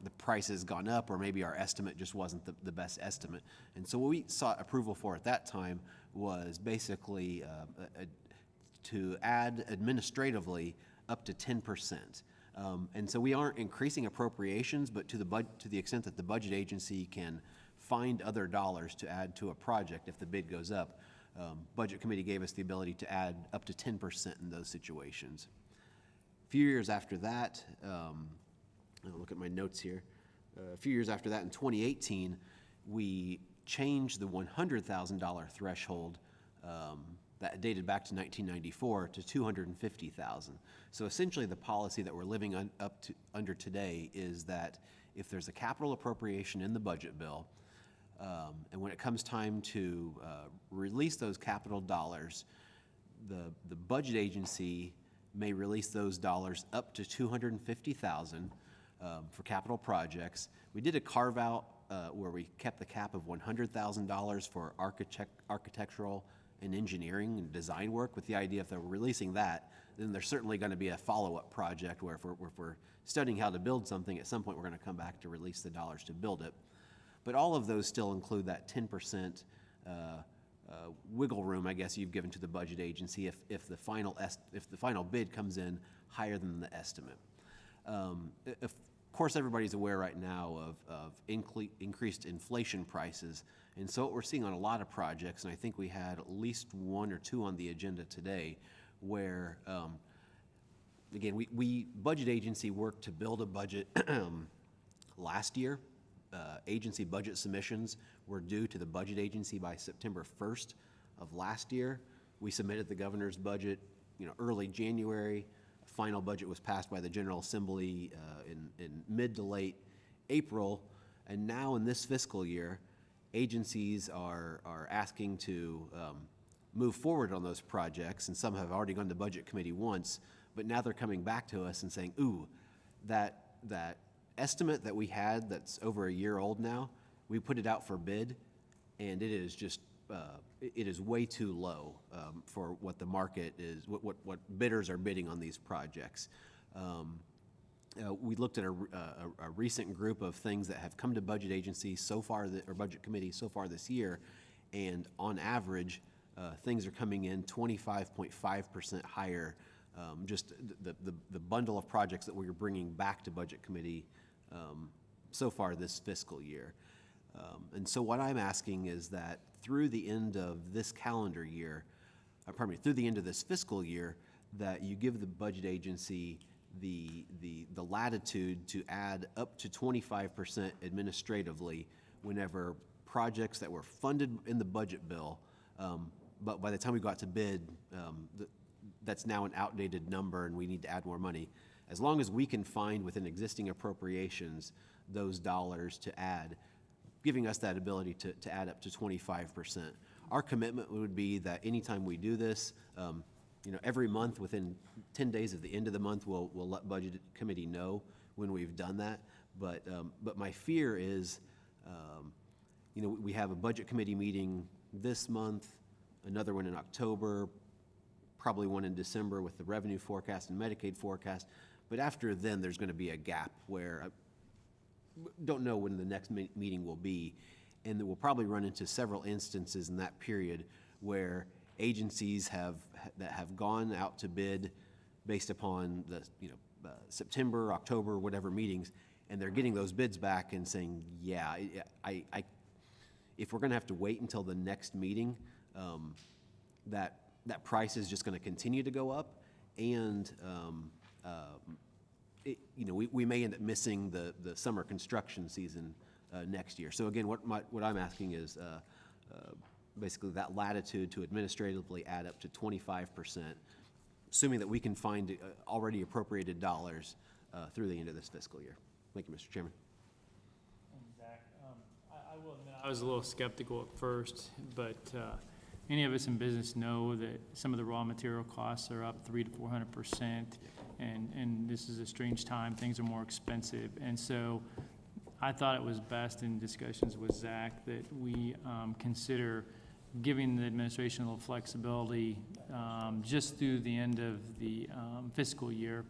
the price has gone up, or maybe our estimate just wasn't the best estimate. And so what we sought approval for at that time was basically to add administratively up to 10%. And so we aren't increasing appropriations, but to the extent that the budget agency can find other dollars to add to a project if the bid goes up, Budget Committee gave us the ability to add up to 10% in those situations. A few years after that, I'll look at my notes here. A few years after that, in 2018, we changed the $100,000 threshold that dated back to 1994 to $250,000. So essentially, the policy that we're living under today is that if there's a capital appropriation in the budget bill, and when it comes time to release those capital dollars, the budget agency may release those dollars up to $250,000 for capital projects. We did a carve out where we kept the cap of $100,000 for architectural and engineering and design work, with the idea if they're releasing that, then there's certainly going to be a follow-up project where if we're studying how to build something, at some point we're going to come back to release the dollars to build it. But all of those still include that 10% wiggle room, I guess, you've given to the budget agency if the final bid comes in higher than the estimate. Of course, everybody's aware right now of increased inflation prices, and so what we're seeing on a lot of projects, and I think we had at least one or two on the agenda today, where, again, we budget agency worked to build a budget last year. Agency budget submissions were due to the budget agency by September 1st of last year. We submitted the governor's budget, early January. Final budget was passed by the General Assembly in mid to late April. And now in this fiscal year, agencies are asking to move forward on those projects, and some have already gone to Budget Committee once, but now they're coming back to us and saying, ooh, that estimate that we had that's over a year old now, we put it out for bid, and it is just, it is way too low for what the market is, what bidders are bidding on these projects. We looked at a recent group of things that have come to budget agency so far, or budget committee so far this year, and on average, things are coming in 25.5% higher. Just the bundle of projects that we're bringing back to budget committee so far this fiscal year. And so what I'm asking is that through the end of this calendar year, through the end of this fiscal year, that you give the budget agency the latitude to add up to 25% administratively whenever projects that were funded in the budget bill, but by the time we go out to bid, that's now an outdated number and we need to add more money. As long as we can find within existing appropriations those dollars to add, giving us that ability to add up to 25%. Our commitment would be that anytime we do this, every month within 10 days of the end of the month, we'll let budget committee know when we've done that. But my fear is, we have a budget committee meeting this month, another one in October, probably one in December with the revenue forecast and Medicaid forecast. But after then, there's going to be a gap where I don't know when the next meeting will be. And we'll probably run into several instances in that period where agencies that have gone out to bid based upon the September, October, whatever meetings, and they're getting those bids back and saying, yeah, if we're going to have to wait until the next meeting, that price is just going to continue to go up, and we may end up missing the summer construction season next year. So again, what I'm asking is basically that latitude to administratively add up to 25%, assuming that we can find already appropriated dollars through the end of this fiscal year. Thank you, Mr. Chairman. Zach, I will admit I was a little skeptical at first, but any of us in business know that some of the raw material costs are up 300 to 400%, and this is a strange time. Things are more expensive, and so I thought it was best in discussions with Zach that we consider giving the administration a little flexibility just through the end of the fiscal year,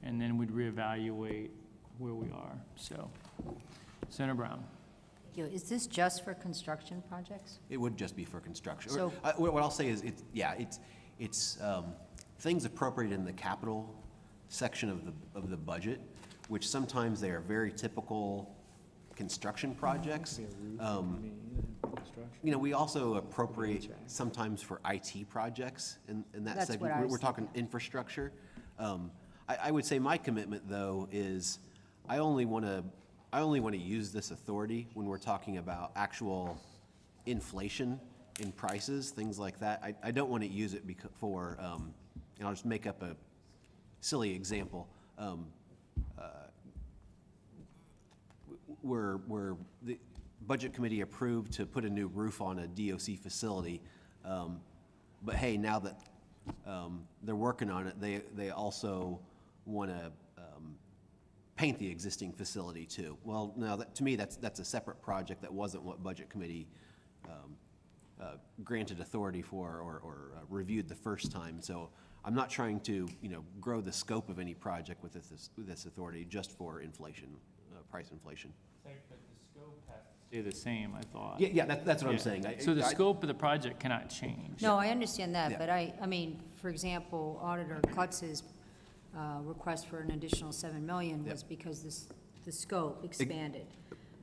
and then we'd reevaluate where we are. So, Senator Brown. Thank you. Is this just for construction projects? It would just be for construction. So, What I'll say is, it's things appropriated in the capital section of the budget, which sometimes they are very typical construction projects. We also appropriate sometimes for IT projects in that That's segment. what I was We're talking infrastructure. I would say my commitment, though, is I only want to use this authority when we're talking about actual inflation in prices, things like that. I don't want to use it for, and I'll just make up a silly example. Where the budget committee approved to put a new roof on a DOC facility, but hey, now that they're working on it, they also want to paint the existing facility too. Well, now to me that's a separate project that wasn't what budget committee granted authority for or reviewed the first time. So I'm not trying to grow the scope of any project with this authority just for inflation, price inflation. But the scope has to stay the same, I thought. Yeah, that's what I'm saying. So the scope of the project cannot change. No, I understand that, Yeah. but I mean, for example, Auditor Klutz's request for an additional $7 million was because the scope expanded.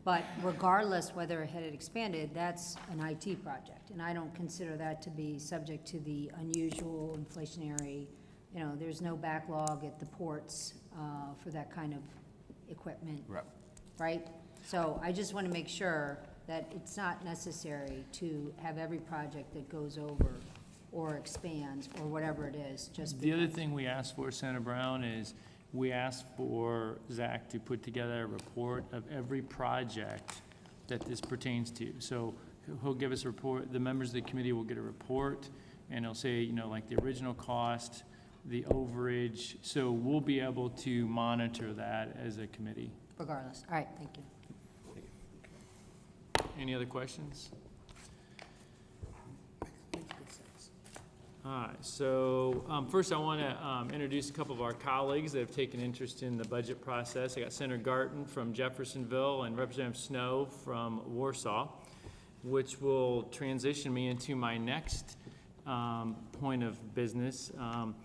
But regardless whether it had expanded, that's an IT project. And I don't consider that to be subject to the unusual inflationary, there's no backlog at the ports for that kind of equipment. Right. Right? So I just want to make sure that it's not necessary to have every project that goes over or expands or whatever it is, just The other because. thing we asked for, Senator Brown, is we asked for Zach to put together a report of every project that this pertains to. So he'll give us a report, the members of the committee will get a report, and he'll say, like the original cost, the overage, so we'll be able to monitor that as a committee. Regardless. All right, thank you. Any other questions? All right, so first I want to introduce a couple of our colleagues that have taken interest in the budget process. I got Senator Garton from Jeffersonville and Representative Snow from Warsaw, which will transition me into my next point of business. I'm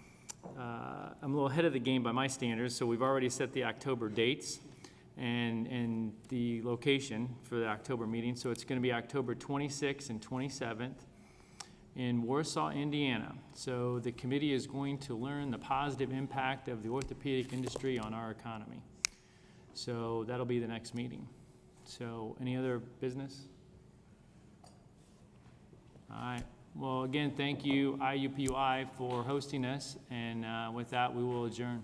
a little ahead of the game by my standards, so we've already set the October dates and the location for the October meeting. So it's going to be October 26th and 27th in Warsaw, Indiana. So the committee is going to learn the positive impact of the orthopedic industry on our economy. So that'll be the next meeting. So any other business? All right. Well, again, thank you, IUPUI, for hosting us. And with that, we will adjourn.